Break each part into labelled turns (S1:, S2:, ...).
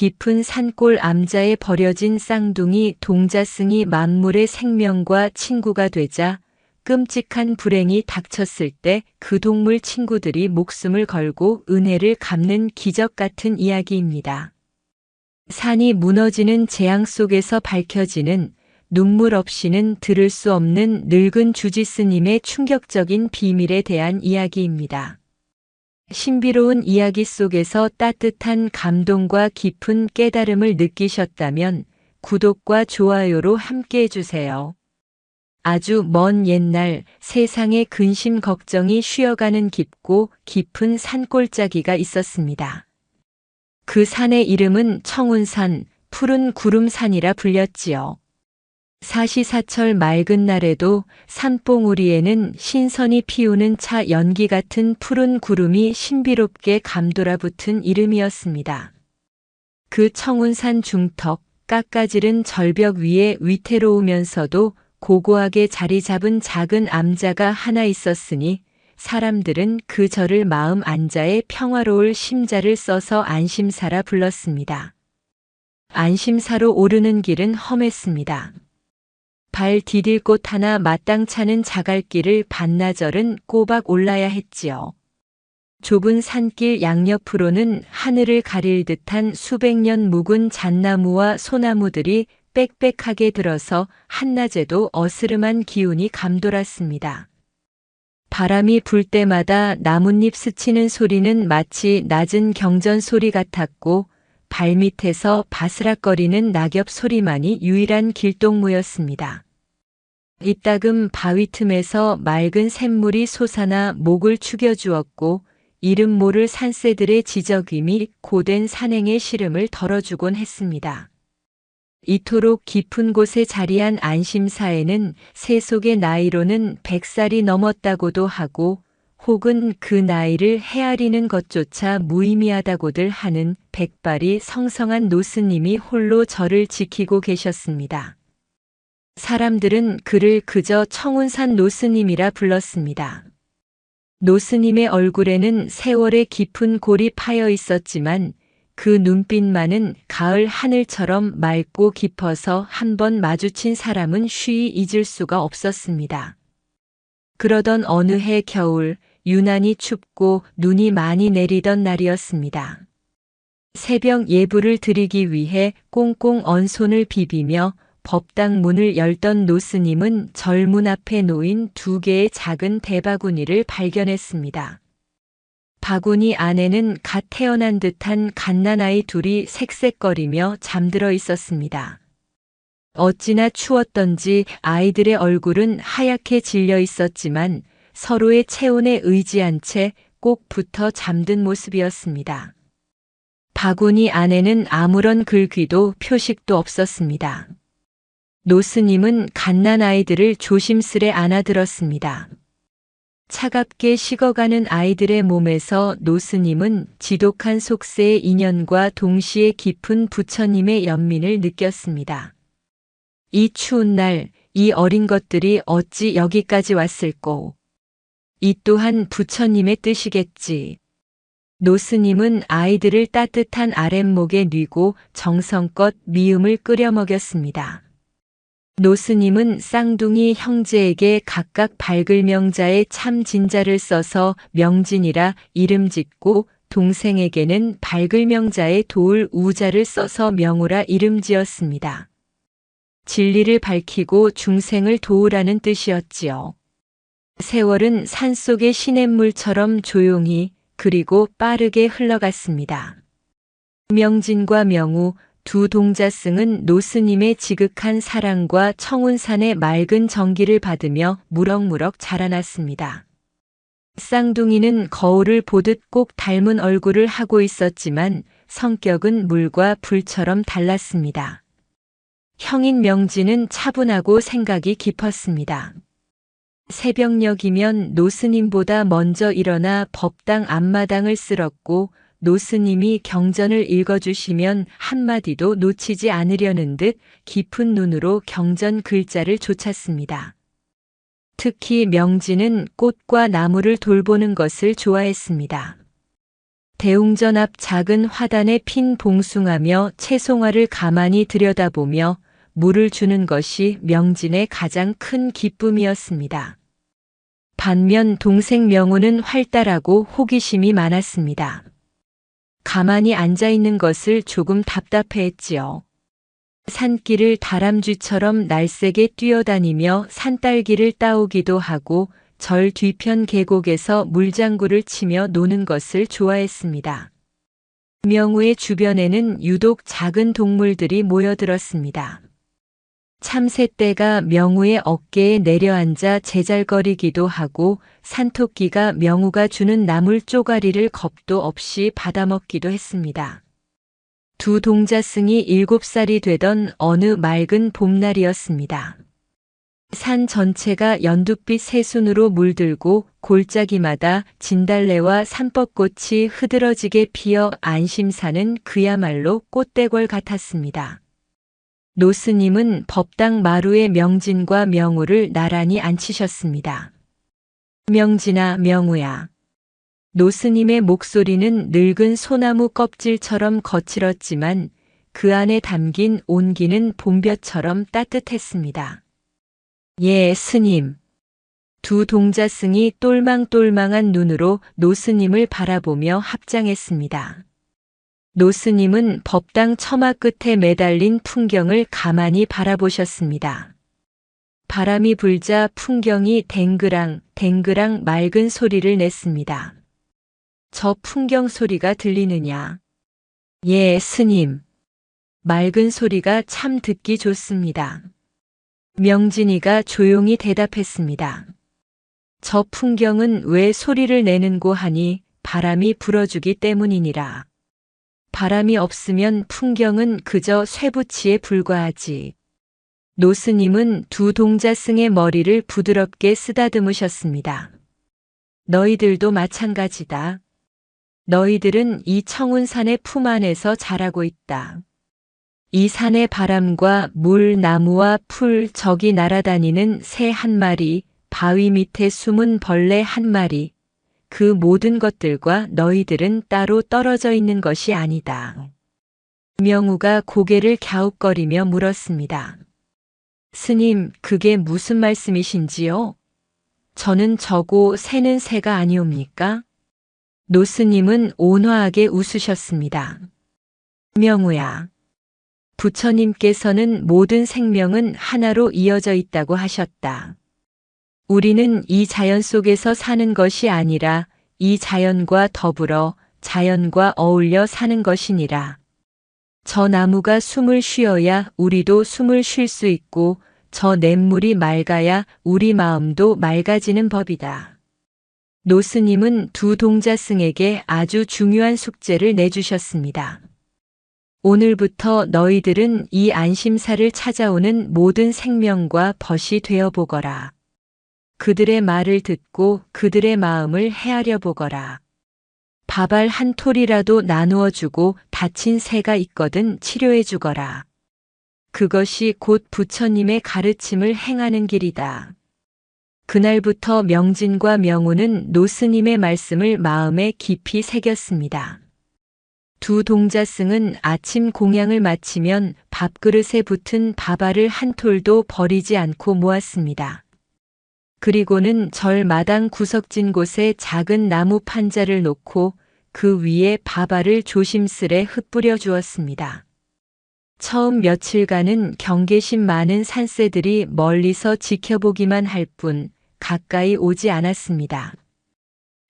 S1: 깊은 산골 암자에 버려진 쌍둥이 동자승이 만물의 생명과 친구가 되자 끔찍한 불행이 닥쳤을 때 그 동물 친구들이 목숨을 걸고 은혜를 갚는 기적 같은 이야기입니다. 산이 무너지는 재앙 속에서 밝혀지는 눈물 없이는 들을 수 없는 늙은 주지스님의 충격적인 비밀에 대한 이야기입니다. 신비로운 이야기 속에서 따뜻한 감동과 깊은 깨달음을 느끼셨다면 구독과 좋아요로 함께 해주세요. 아주 먼 옛날 세상의 근심 걱정이 쉬어가는 깊고 깊은 산골짜기가 있었습니다. 그 산의 이름은 청운산, 푸른 구름산이라 불렸지요. 사시사철 맑은 날에도 산봉우리에는 신선이 피우는 차 연기 같은 푸른 구름이 신비롭게 감돌아 붙은 이름이었습니다. 그 청운산 중턱 깎아지른 절벽 위에 위태로우면서도 고고하게 자리 잡은 작은 암자가 하나 있었으니 사람들은 그 절을 마음 안자에 평화로울 심자를 써서 안심사라 불렀습니다. 안심사로 오르는 길은 험했습니다. 발 디딜 곳 하나 마땅찮은 자갈길을 반나절은 꼬박 올라야 했지요. 좁은 산길 양옆으로는 하늘을 가릴 듯한 수백 년 묵은 잣나무와 소나무들이 빽빽하게 들어서 한낮에도 어스름한 기운이 감돌았습니다. 바람이 불 때마다 나뭇잎 스치는 소리는 마치 낮은 경전 소리 같았고 발밑에서 바스락거리는 낙엽 소리만이 유일한 길동무였습니다. 이따금 바위 틈에서 맑은 샘물이 솟아나 목을 축여주었고 이름 모를 산새들의 지저귀미 고된 산행의 시름을 덜어주곤 했습니다. 이토록 깊은 곳에 자리한 안심사에는 세속의 나이로는 100살이 넘었다고도 하고 혹은 그 나이를 헤아리는 것조차 무의미하다고들 하는 백발이 성성한 노스님이 홀로 절을 지키고 계셨습니다. 사람들은 그를 그저 청운산 노스님이라 불렀습니다. 노스님의 얼굴에는 세월의 깊은 골이 파여 있었지만 그 눈빛만은 가을 하늘처럼 맑고 깊어서 한 번 마주친 사람은 쉬이 잊을 수가 없었습니다. 그러던 어느 해 겨울, 유난히 춥고 눈이 많이 내리던 날이었습니다. 새벽 예불을 드리기 위해 꽁꽁 언 손을 비비며 법당 문을 열던 노스님은 절문 앞에 놓인 2개의 작은 대바구니를 발견했습니다. 바구니 안에는 갓 태어난 듯한 갓난아이 둘이 색색거리며 잠들어 있었습니다. 어찌나 추웠던지 아이들의 얼굴은 하얗게 질려 있었지만 서로의 체온에 의지한 채 꼭 붙어 잠든 모습이었습니다. 바구니 안에는 아무런 글귀도 표식도 없었습니다. 노스님은 갓난아이들을 조심스레 안아들었습니다. 차갑게 식어가는 아이들의 몸에서 노스님은 지독한 속세의 인연과 동시에 깊은 부처님의 연민을 느꼈습니다. 이 추운 날, 이 어린 것들이 어찌 여기까지 왔을꼬. 이 또한 부처님의 뜻이겠지. 노스님은 아이들을 따뜻한 아랫목에 뉘고 정성껏 미음을 끓여 먹였습니다. 노스님은 쌍둥이 형제에게 각각 밝을 명자에 참 진자를 써서 명진이라 이름 짓고 동생에게는 밝을 명자에 도울 우자를 써서 명우라 이름 지었습니다. 진리를 밝히고 중생을 도우라는 뜻이었지요. 세월은 산속의 시냇물처럼 조용히 그리고 빠르게 흘러갔습니다. 명진과 명우, 2 동자승은 노스님의 지극한 사랑과 청운산의 맑은 정기를 받으며 무럭무럭 자라났습니다. 쌍둥이는 거울을 보듯 꼭 닮은 얼굴을 하고 있었지만 성격은 물과 불처럼 달랐습니다. 형인 명진은 차분하고 생각이 깊었습니다. 새벽녘이면 노스님보다 먼저 일어나 법당 앞마당을 쓸었고 노스님이 경전을 읽어주시면 한마디도 놓치지 않으려는 듯 깊은 눈으로 경전 글자를 좇았습니다. 특히 명진은 꽃과 나무를 돌보는 것을 좋아했습니다. 대웅전 앞 작은 화단에 핀 봉숭아며 채송화를 가만히 들여다보며 물을 주는 것이 명진의 가장 큰 기쁨이었습니다. 반면 동생 명우는 활달하고 호기심이 많았습니다. 가만히 앉아 있는 것을 조금 답답해했지요. 산길을 다람쥐처럼 날쌔게 뛰어다니며 산딸기를 따오기도 하고 절 뒤편 계곡에서 물장구를 치며 노는 것을 좋아했습니다. 명우의 주변에는 유독 작은 동물들이 모여들었습니다. 참새떼가 명우의 어깨에 내려앉아 제잘거리기도 하고 산토끼가 명우가 주는 나물 쪼가리를 겁도 없이 받아먹기도 했습니다. 두 동자승이 7살이 되던 어느 맑은 봄날이었습니다. 산 전체가 연두빛 새순으로 물들고 골짜기마다 진달래와 산벚꽃이 흐드러지게 피어 안심산은 그야말로 꽃대궐 같았습니다. 노스님은 법당 마루에 명진과 명우를 나란히 앉히셨습니다. 명진아, 명우야. 노스님의 목소리는 늙은 소나무 껍질처럼 거칠었지만 그 안에 담긴 온기는 봄볕처럼 따뜻했습니다. 예, 스님. 두 동자승이 똘망똘망한 눈으로 노스님을 바라보며 합장했습니다. 노스님은 법당 처마 끝에 매달린 풍경을 가만히 바라보셨습니다. 바람이 불자 풍경이 댕그랑 댕그랑 맑은 소리를 냈습니다. 저 풍경 소리가 들리느냐? 예, 스님. 맑은 소리가 참 듣기 좋습니다. 명진이가 조용히 대답했습니다. 저 풍경은 왜 소리를 내는고 하니 바람이 불어주기 때문이니라. 바람이 없으면 풍경은 그저 쇠붙이에 불과하지. 노스님은 두 동자승의 머리를 부드럽게 쓰다듬으셨습니다. 너희들도 마찬가지다. 너희들은 이 청운산의 품 안에서 자라고 있다. 이 산의 바람과 물, 나무와 풀, 저기 날아다니는 새 한 마리, 바위 밑에 숨은 벌레 한 마리, 그 모든 것들과 너희들은 따로 떨어져 있는 것이 아니다. 명우가 고개를 갸웃거리며 물었습니다. 스님, 그게 무슨 말씀이신지요? 저는 저고 새는 새가 아니옵니까? 노스님은 온화하게 웃으셨습니다. 명우야. 부처님께서는 모든 생명은 하나로 이어져 있다고 하셨다. 우리는 이 자연 속에서 사는 것이 아니라 이 자연과 더불어 자연과 어울려 사는 것이니라. 저 나무가 숨을 쉬어야 우리도 숨을 쉴 수 있고 저 냇물이 맑아야 우리 마음도 맑아지는 법이다. 노스님은 두 동자승에게 아주 중요한 숙제를 내주셨습니다. 오늘부터 너희들은 이 안심사를 찾아오는 모든 생명과 벗이 되어보거라. 그들의 말을 듣고 그들의 마음을 헤아려 보거라. 밥알 한 톨이라도 나누어 주고 다친 새가 있거든 치료해 주거라. 그것이 곧 부처님의 가르침을 행하는 길이다. 그날부터 명진과 명우는 노스님의 말씀을 마음에 깊이 새겼습니다. 두 동자승은 아침 공양을 마치면 밥그릇에 붙은 밥알을 한 톨도 버리지 않고 모았습니다. 그리고는 절 마당 구석진 곳에 작은 나무 판자를 놓고 그 위에 밥알을 조심스레 흩뿌려 주었습니다. 처음 며칠간은 경계심 많은 산새들이 멀리서 지켜보기만 할 뿐 가까이 오지 않았습니다.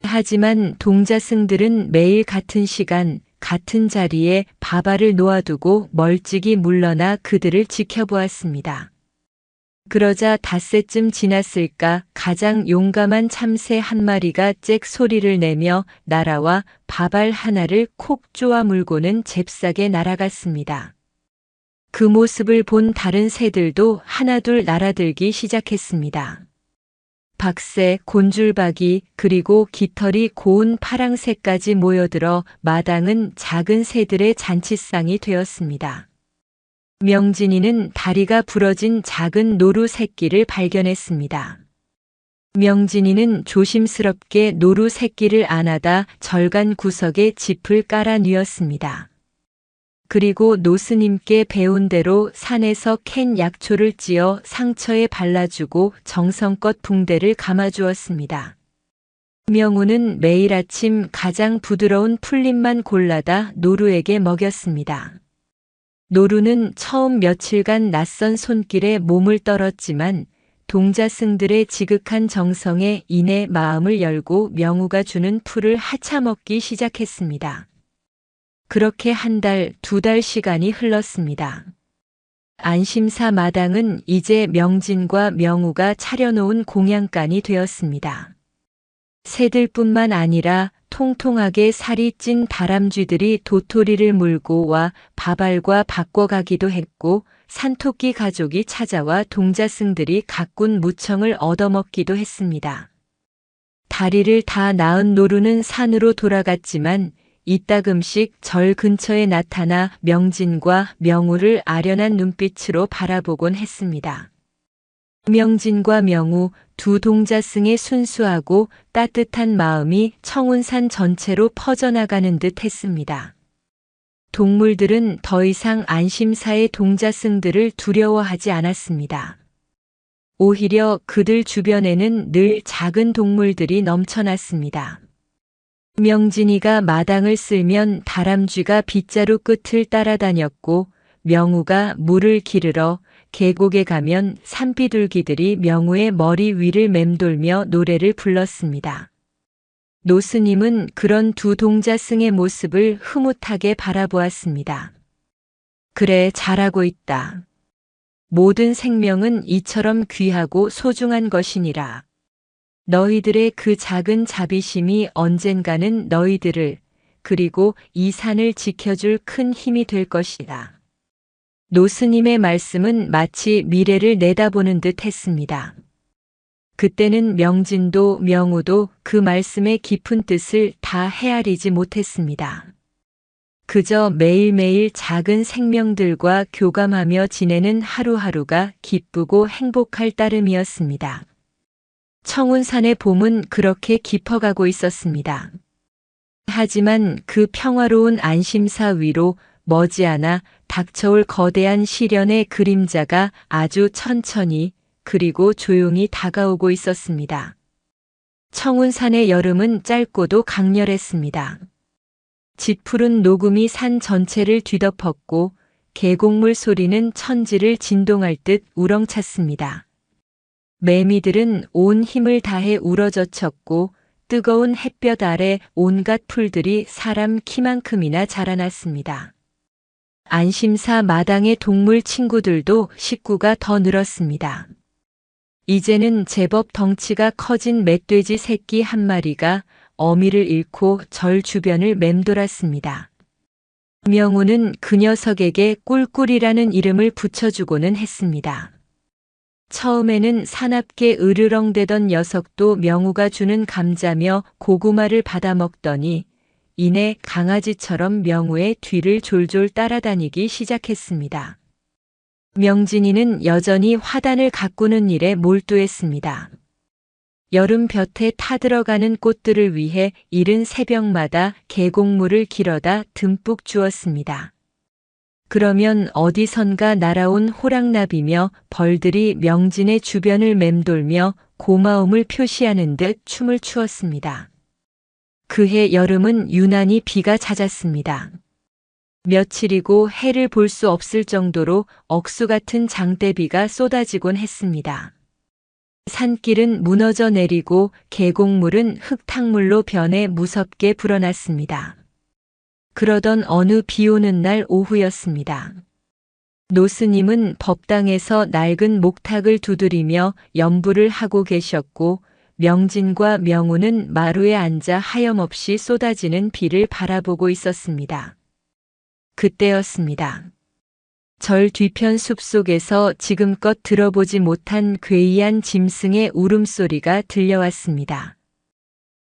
S1: 하지만 동자승들은 매일 같은 시간, 같은 자리에 밥알을 놓아두고 멀찍이 물러나 그들을 지켜보았습니다. 그러자 닷새쯤 지났을까 가장 용감한 참새 한 마리가 짹 소리를 내며 날아와 밥알 하나를 콕 쪼아 물고는 잽싸게 날아갔습니다. 그 모습을 본 다른 새들도 하나둘 날아들기 시작했습니다. 박새, 곤줄박이, 그리고 깃털이 고운 파랑새까지 모여들어 마당은 작은 새들의 잔치상이 되었습니다. 명진이는 다리가 부러진 작은 노루 새끼를 발견했습니다. 명진이는 조심스럽게 노루 새끼를 안아다 절간 구석에 짚을 깔아 뉘었습니다. 그리고 노스님께 배운 대로 산에서 캔 약초를 찧어 상처에 발라주고 정성껏 붕대를 감아주었습니다. 명우는 매일 아침 가장 부드러운 풀잎만 골라다 노루에게 먹였습니다. 노루는 처음 며칠간 낯선 손길에 몸을 떨었지만 동자승들의 지극한 정성에 인해 마음을 열고 명우가 주는 풀을 하차먹기 시작했습니다. 그렇게 한 달, 두 달 시간이 흘렀습니다. 안심사 마당은 이제 명진과 명우가 차려놓은 공양간이 되었습니다. 새들뿐만 아니라 통통하게 살이 찐 다람쥐들이 도토리를 물고 와 밥알과 바꿔가기도 했고 산토끼 가족이 찾아와 동자승들이 가꾼 무청을 얻어먹기도 했습니다. 다리를 다 낳은 노루는 산으로 돌아갔지만 이따금씩 절 근처에 나타나 명진과 명우를 아련한 눈빛으로 바라보곤 했습니다. 명진과 명우 두 동자승의 순수하고 따뜻한 마음이 청운산 전체로 퍼져나가는 듯 했습니다. 동물들은 더 이상 안심사의 동자승들을 두려워하지 않았습니다. 오히려 그들 주변에는 늘 작은 동물들이 넘쳐났습니다. 명진이가 마당을 쓸면 다람쥐가 빗자루 끝을 따라다녔고 명우가 물을 기르러 계곡에 가면 산비둘기들이 명우의 머리 위를 맴돌며 노래를 불렀습니다. 노스님은 그런 두 동자승의 모습을 흐뭇하게 바라보았습니다. 그래, 잘하고 있다. 모든 생명은 이처럼 귀하고 소중한 것이니라. 너희들의 그 작은 자비심이 언젠가는 너희들을 그리고 이 산을 지켜줄 큰 힘이 될 것이다. 노스님의 말씀은 마치 미래를 내다보는 듯 했습니다. 그때는 명진도 명우도 그 말씀의 깊은 뜻을 다 헤아리지 못했습니다. 그저 매일매일 작은 생명들과 교감하며 지내는 하루하루가 기쁘고 행복할 따름이었습니다. 청운산의 봄은 그렇게 깊어가고 있었습니다. 하지만 그 평화로운 안심사 위로 머지않아 닥쳐올 거대한 시련의 그림자가 아주 천천히 그리고 조용히 다가오고 있었습니다. 청운산의 여름은 짧고도 강렬했습니다. 짙푸른 녹음이 산 전체를 뒤덮었고 계곡물 소리는 천지를 진동할 듯 우렁찼습니다. 매미들은 온 힘을 다해 우러젖혔고 뜨거운 햇볕 아래 온갖 풀들이 사람 키만큼이나 자라났습니다. 안심사 마당의 동물 친구들도 식구가 더 늘었습니다. 이제는 제법 덩치가 커진 멧돼지 새끼 한 마리가 어미를 잃고 절 주변을 맴돌았습니다. 명우는 그 녀석에게 꿀꿀이라는 이름을 붙여주고는 했습니다. 처음에는 사납게 으르렁대던 녀석도 명우가 주는 감자며 고구마를 받아 먹더니 이내 강아지처럼 명우의 뒤를 졸졸 따라다니기 시작했습니다. 명진이는 여전히 화단을 가꾸는 일에 몰두했습니다. 여름 볕에 타들어가는 꽃들을 위해 이른 새벽마다 계곡물을 길어다 듬뿍 주었습니다. 그러면 어디선가 날아온 호랑나비며 벌들이 명진의 주변을 맴돌며 고마움을 표시하는 듯 춤을 추었습니다. 그해 여름은 유난히 비가 잦았습니다. 며칠이고 해를 볼 수 없을 정도로 억수 같은 장대비가 쏟아지곤 했습니다. 산길은 무너져 내리고 계곡물은 흙탕물로 변해 무섭게 불어났습니다. 그러던 어느 비 오는 날 오후였습니다. 노스님은 법당에서 낡은 목탁을 두드리며 연부를 하고 계셨고 명진과 명우는 마루에 앉아 하염없이 쏟아지는 비를 바라보고 있었습니다. 그때였습니다. 절 뒤편 숲속에서 지금껏 들어보지 못한 괴이한 짐승의 울음소리가 들려왔습니다.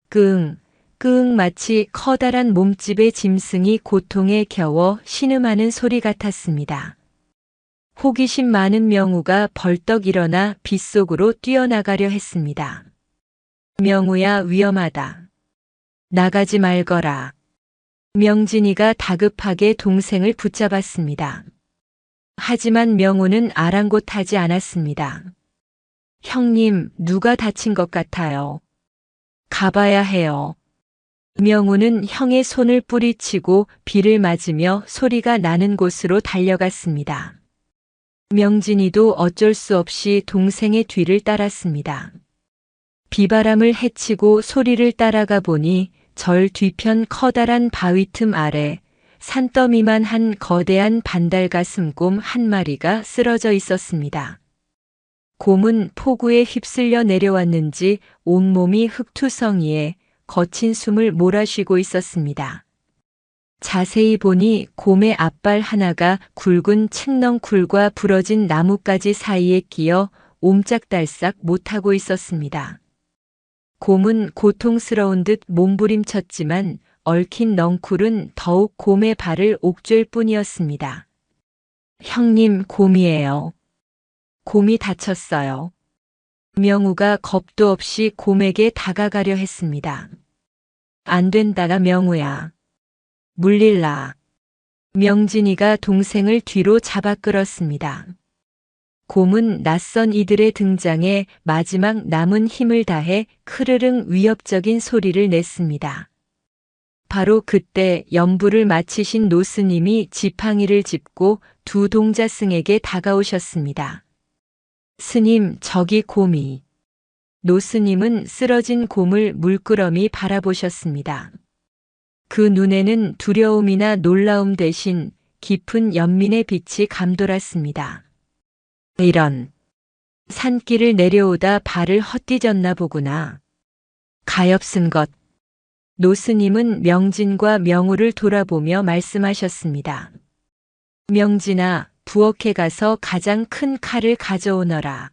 S1: 끙, 끙 마치 커다란 몸집의 짐승이 고통에 겨워 신음하는 소리 같았습니다. 호기심 많은 명우가 벌떡 일어나 빗속으로 뛰어나가려 했습니다. 명우야, 위험하다. 나가지 말거라. 명진이가 다급하게 동생을 붙잡았습니다. 하지만 명우는 아랑곳하지 않았습니다. 형님, 누가 다친 것 같아요. 가봐야 해요. 명우는 형의 손을 뿌리치고 비를 맞으며 소리가 나는 곳으로 달려갔습니다. 명진이도 어쩔 수 없이 동생의 뒤를 따랐습니다. 비바람을 헤치고 소리를 따라가 보니 절 뒤편 커다란 바위 틈 아래 산더미만 한 거대한 반달가슴곰 한 마리가 쓰러져 있었습니다. 곰은 폭우에 휩쓸려 내려왔는지 온몸이 흙투성이에 거친 숨을 몰아쉬고 있었습니다. 자세히 보니 곰의 앞발 하나가 굵은 칡넝쿨과 부러진 나뭇가지 사이에 끼어 옴짝달싹 못하고 있었습니다. 곰은 고통스러운 듯 몸부림쳤지만 얽힌 넝쿨은 더욱 곰의 발을 옥죄일 뿐이었습니다. 형님, 곰이에요. 곰이 다쳤어요. 명우가 겁도 없이 곰에게 다가가려 했습니다. 안 된다가 명우야. 물릴라. 명진이가 동생을 뒤로 잡아 끌었습니다. 곰은 낯선 이들의 등장에 마지막 남은 힘을 다해 크르릉 위협적인 소리를 냈습니다. 바로 그때 연부를 마치신 노스님이 지팡이를 짚고 두 동자승에게 다가오셨습니다. 스님, 저기 곰이. 노스님은 쓰러진 곰을 물끄러미 바라보셨습니다. 그 눈에는 두려움이나 놀라움 대신 깊은 연민의 빛이 감돌았습니다. 이런, 산길을 내려오다 발을 헛디뎠나 보구나. 가엾은 것. 노스님은 명진과 명우를 돌아보며 말씀하셨습니다. 명진아, 부엌에 가서 가장 큰 칼을 가져오너라.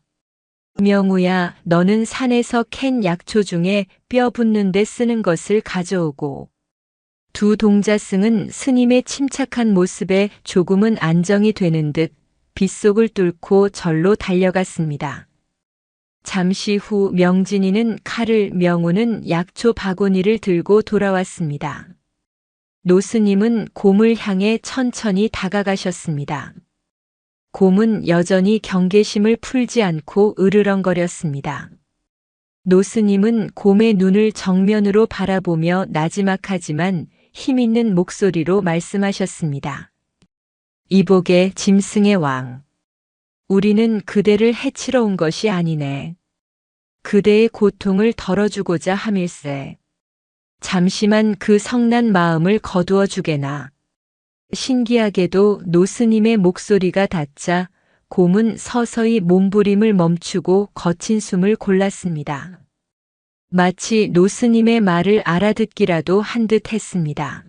S1: 명우야, 너는 산에서 캔 약초 중에 뼈 붙는 데 쓰는 것을 가져오고. 두 동자승은 스님의 침착한 모습에 조금은 안정이 되는 듯 빗속을 뚫고 절로 달려갔습니다. 잠시 후 명진이는 칼을, 명우는 약초 바구니를 들고 돌아왔습니다. 노스님은 곰을 향해 천천히 다가가셨습니다. 곰은 여전히 경계심을 풀지 않고 으르렁거렸습니다. 노스님은 곰의 눈을 정면으로 바라보며 나지막하지만 힘있는 목소리로 말씀하셨습니다. 이복의 짐승의 왕. 우리는 그대를 해치러 온 것이 아니네. 그대의 고통을 덜어주고자 함일세. 잠시만 그 성난 마음을 거두어 주게나. 신기하게도 노스님의 목소리가 닿자 곰은 서서히 몸부림을 멈추고 거친 숨을 골랐습니다. 마치 노스님의 말을 알아듣기라도 한 듯 했습니다.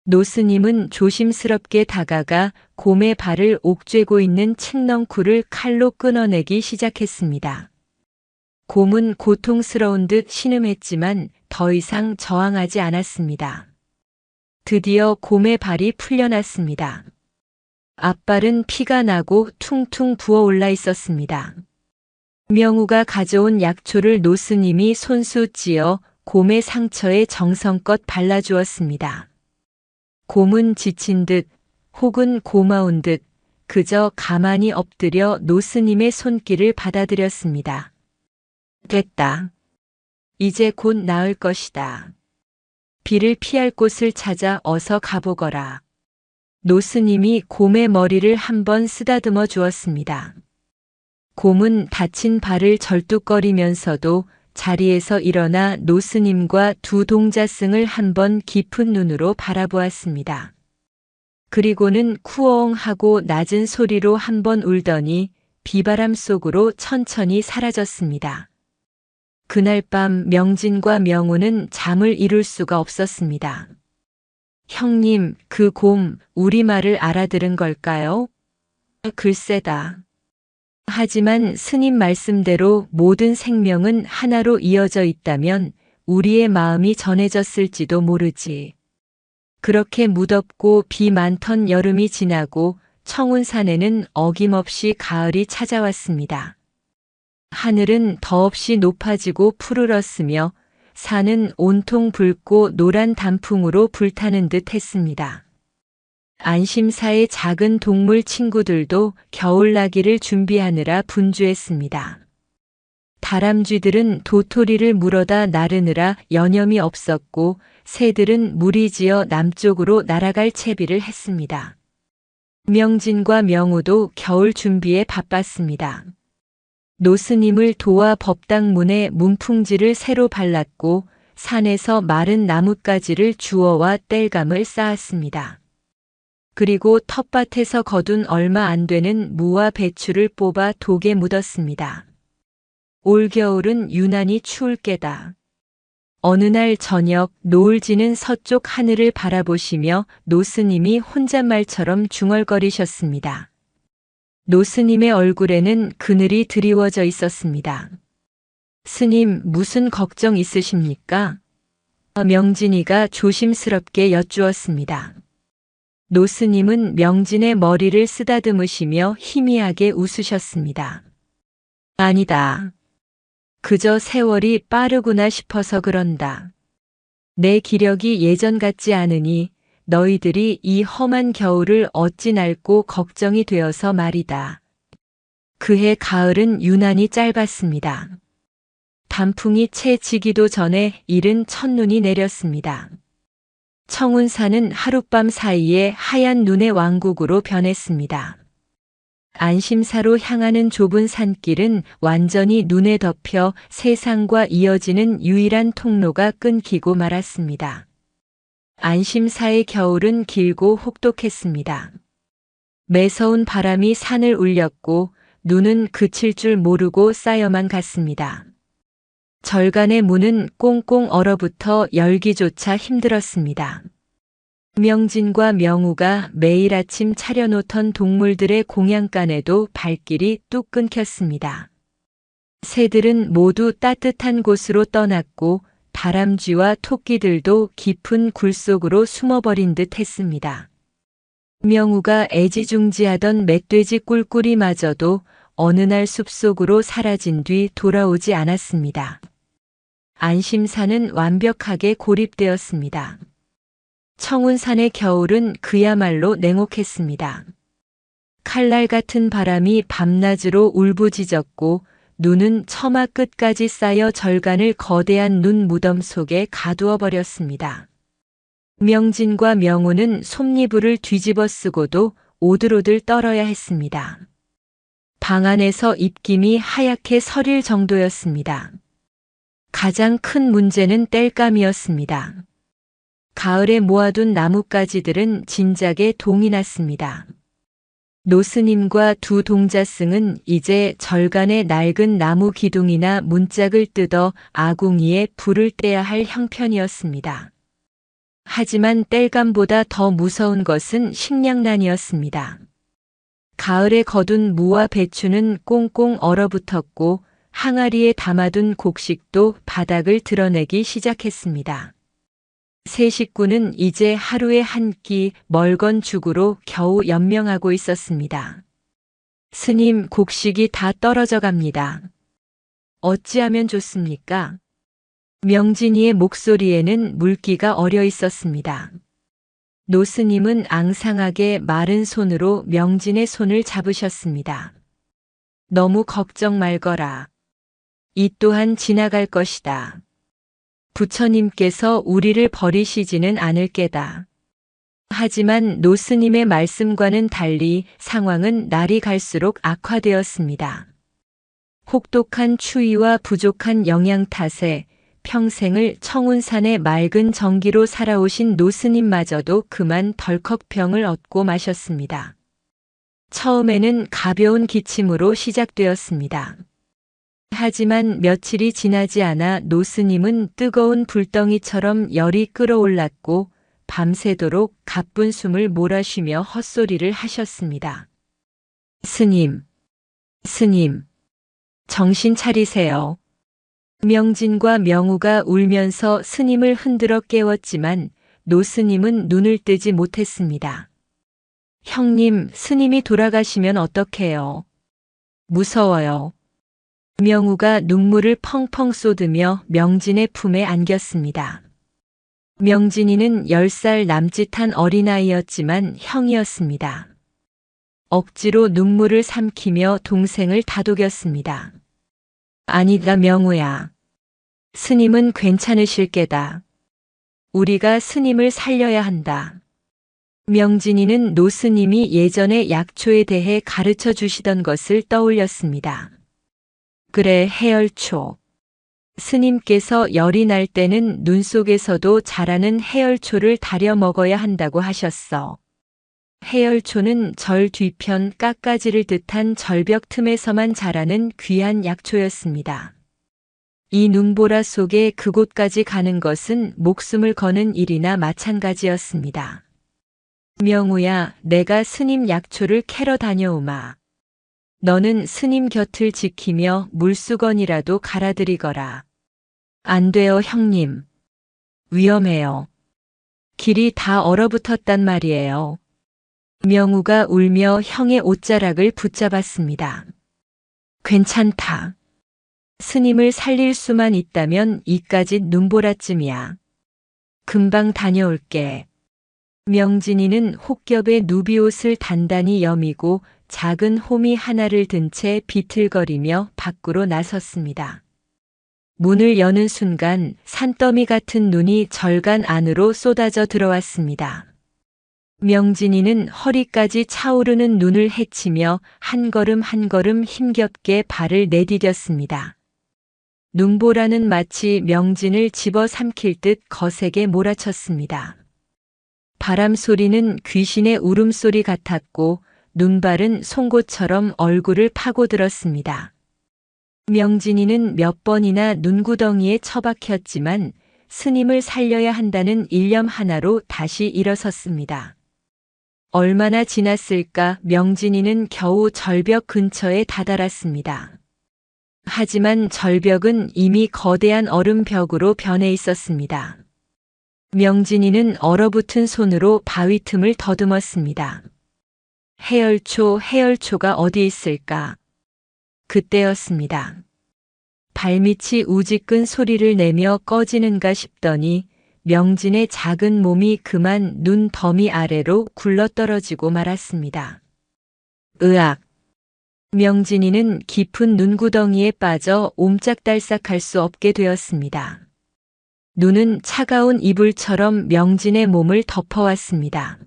S1: 노스님은 조심스럽게 다가가 곰의 발을 옥죄고 있는 칡넝쿨을 칼로 끊어내기 시작했습니다. 곰은 고통스러운 듯 신음했지만 더 이상 저항하지 않았습니다. 드디어 곰의 발이 풀려났습니다. 앞발은 피가 나고 퉁퉁 부어올라 있었습니다. 명우가 가져온 약초를 노스님이 손수 찧어 곰의 상처에 정성껏 발라주었습니다. 곰은 지친 듯 혹은 고마운 듯 그저 가만히 엎드려 노스님의 손길을 받아들였습니다. 됐다. 이제 곧 나을 것이다. 비를 피할 곳을 찾아 어서 가보거라. 노스님이 곰의 머리를 한번 쓰다듬어 주었습니다. 곰은 다친 발을 절뚝거리면서도 자리에서 일어나 노스님과 두 동자승을 한번 깊은 눈으로 바라보았습니다. 그리고는 쿠엉 하고 낮은 소리로 한번 울더니 비바람 속으로 천천히 사라졌습니다. 그날 밤 명진과 명우는 잠을 이룰 수가 없었습니다. 형님, 그 곰 우리 말을 알아들은 걸까요? 글쎄다. 하지만 스님 말씀대로 모든 생명은 하나로 이어져 있다면 우리의 마음이 전해졌을지도 모르지. 그렇게 무덥고 비 많던 여름이 지나고 청운산에는 어김없이 가을이 찾아왔습니다. 하늘은 더없이 높아지고 푸르렀으며 산은 온통 붉고 노란 단풍으로 불타는 듯 했습니다. 안심사의 작은 동물 친구들도 겨울나기를 준비하느라 분주했습니다. 다람쥐들은 도토리를 물어다 나르느라 여념이 없었고 새들은 무리지어 남쪽으로 날아갈 채비를 했습니다. 명진과 명우도 겨울 준비에 바빴습니다. 노스님을 도와 법당문에 문풍지를 새로 발랐고 산에서 마른 나뭇가지를 주워와 땔감을 쌓았습니다. 그리고 텃밭에서 거둔 얼마 안 되는 무와 배추를 뽑아 독에 묻었습니다. 올겨울은 유난히 추울 게다. 어느 날 저녁 노을 지는 서쪽 하늘을 바라보시며 노스님이 혼잣말처럼 중얼거리셨습니다. 노스님의 얼굴에는 그늘이 드리워져 있었습니다. 스님, 무슨 걱정 있으십니까? 명진이가 조심스럽게 여쭈었습니다. 노스님은 명진의 머리를 쓰다듬으시며 희미하게 웃으셨습니다. 아니다. 그저 세월이 빠르구나 싶어서 그런다. 내 기력이 예전 같지 않으니 너희들이 이 험한 겨울을 어찌 날고 걱정이 되어서 말이다. 그해 가을은 유난히 짧았습니다. 단풍이 채 지기도 전에 이른 첫눈이 내렸습니다. 청운산은 하룻밤 사이에 하얀 눈의 왕국으로 변했습니다. 안심사로 향하는 좁은 산길은 완전히 눈에 덮여 세상과 이어지는 유일한 통로가 끊기고 말았습니다. 안심사의 겨울은 길고 혹독했습니다. 매서운 바람이 산을 울렸고 눈은 그칠 줄 모르고 쌓여만 갔습니다. 절간의 문은 꽁꽁 얼어붙어 열기조차 힘들었습니다. 명진과 명우가 매일 아침 차려놓던 동물들의 공양간에도 발길이 뚝 끊겼습니다. 새들은 모두 따뜻한 곳으로 떠났고 다람쥐와 토끼들도 깊은 굴 속으로 숨어버린 듯 했습니다. 명우가 애지중지하던 멧돼지 꿀꿀이마저도 어느 날 숲속으로 사라진 뒤 돌아오지 않았습니다. 안심사는 완벽하게 고립되었습니다. 청운산의 겨울은 그야말로 냉혹했습니다. 칼날 같은 바람이 밤낮으로 울부짖었고 눈은 처마 끝까지 쌓여 절간을 거대한 눈 무덤 속에 가두어 버렸습니다. 명진과 명우는 솜니부를 뒤집어 쓰고도 오들오들 떨어야 했습니다. 방 안에서 입김이 하얗게 서릴 정도였습니다. 가장 큰 문제는 땔감이었습니다. 가을에 모아둔 나뭇가지들은 진작에 동이 났습니다. 노스님과 두 동자승은 이제 절간의 낡은 나무 기둥이나 문짝을 뜯어 아궁이에 불을 떼야 할 형편이었습니다. 하지만 땔감보다 더 무서운 것은 식량난이었습니다. 가을에 거둔 무와 배추는 꽁꽁 얼어붙었고 항아리에 담아둔 곡식도 바닥을 드러내기 시작했습니다. 세 식구는 이제 하루에 한 끼 멀건 죽으로 겨우 연명하고 있었습니다. 스님, 곡식이 다 떨어져 갑니다. 어찌하면 좋습니까? 명진이의 목소리에는 물기가 어려 있었습니다. 노스님은 앙상하게 마른 손으로 명진의 손을 잡으셨습니다. 너무 걱정 말거라. 이 또한 지나갈 것이다. 부처님께서 우리를 버리시지는 않을 게다. 하지만 노스님의 말씀과는 달리 상황은 날이 갈수록 악화되었습니다. 혹독한 추위와 부족한 영양 탓에 평생을 청운산의 맑은 정기로 살아오신 노스님마저도 그만 덜컥 병을 얻고 마셨습니다. 처음에는 가벼운 기침으로 시작되었습니다. 하지만 며칠이 지나지 않아 노스님은 뜨거운 불덩이처럼 열이 끓어올랐고 밤새도록 가쁜 숨을 몰아쉬며 헛소리를 하셨습니다. 스님, 스님, 정신 차리세요. 명진과 명우가 울면서 스님을 흔들어 깨웠지만 노스님은 눈을 뜨지 못했습니다. 형님, 스님이 돌아가시면 어떡해요? 무서워요. 명우가 눈물을 펑펑 쏟으며 명진의 품에 안겼습니다. 명진이는 10살 남짓한 어린아이였지만 형이었습니다. 억지로 눈물을 삼키며 동생을 다독였습니다. 아니다, 명우야. 스님은 괜찮으실 게다. 우리가 스님을 살려야 한다. 명진이는 노스님이 예전에 약초에 대해 가르쳐 주시던 것을 떠올렸습니다. 그래, 해열초. 스님께서 열이 날 때는 눈 속에서도 자라는 해열초를 다려 먹어야 한다고 하셨어. 해열초는 절 뒤편 깎아지를 듯한 절벽 틈에서만 자라는 귀한 약초였습니다. 이 눈보라 속에 그곳까지 가는 것은 목숨을 거는 일이나 마찬가지였습니다. 명우야, 내가 스님 약초를 캐러 다녀오마. 너는 스님 곁을 지키며 물수건이라도 갈아들이거라. 안 돼요, 형님. 위험해요. 길이 다 얼어붙었단 말이에요. 명우가 울며 형의 옷자락을 붙잡았습니다. 괜찮다. 스님을 살릴 수만 있다면 이까짓 눈보라쯤이야. 금방 다녀올게. 명진이는 혹겹에 누비옷을 단단히 여미고 작은 호미 하나를 든 채 비틀거리며 밖으로 나섰습니다. 문을 여는 순간 산더미 같은 눈이 절간 안으로 쏟아져 들어왔습니다. 명진이는 허리까지 차오르는 눈을 헤치며 한 걸음 한 걸음 힘겹게 발을 내디뎠습니다. 눈보라는 마치 명진을 집어삼킬 듯 거세게 몰아쳤습니다. 바람 소리는 귀신의 울음소리 같았고 눈발은 송곳처럼 얼굴을 파고들었습니다. 명진이는 몇 번이나 눈구덩이에 처박혔지만 스님을 살려야 한다는 일념 하나로 다시 일어섰습니다. 얼마나 지났을까 명진이는 겨우 절벽 근처에 다다랐습니다. 하지만 절벽은 이미 거대한 얼음벽으로 변해 있었습니다. 명진이는 얼어붙은 손으로 바위 틈을 더듬었습니다. 해열초가 어디 있을까? 그때였습니다. 발밑이 우지끈 소리를 내며 꺼지는가 싶더니 명진의 작은 몸이 그만 눈 더미 아래로 굴러떨어지고 말았습니다. 으악! 명진이는 깊은 눈구덩이에 빠져 옴짝달싹할 수 없게 되었습니다. 눈은 차가운 이불처럼 명진의 몸을 덮어왔습니다.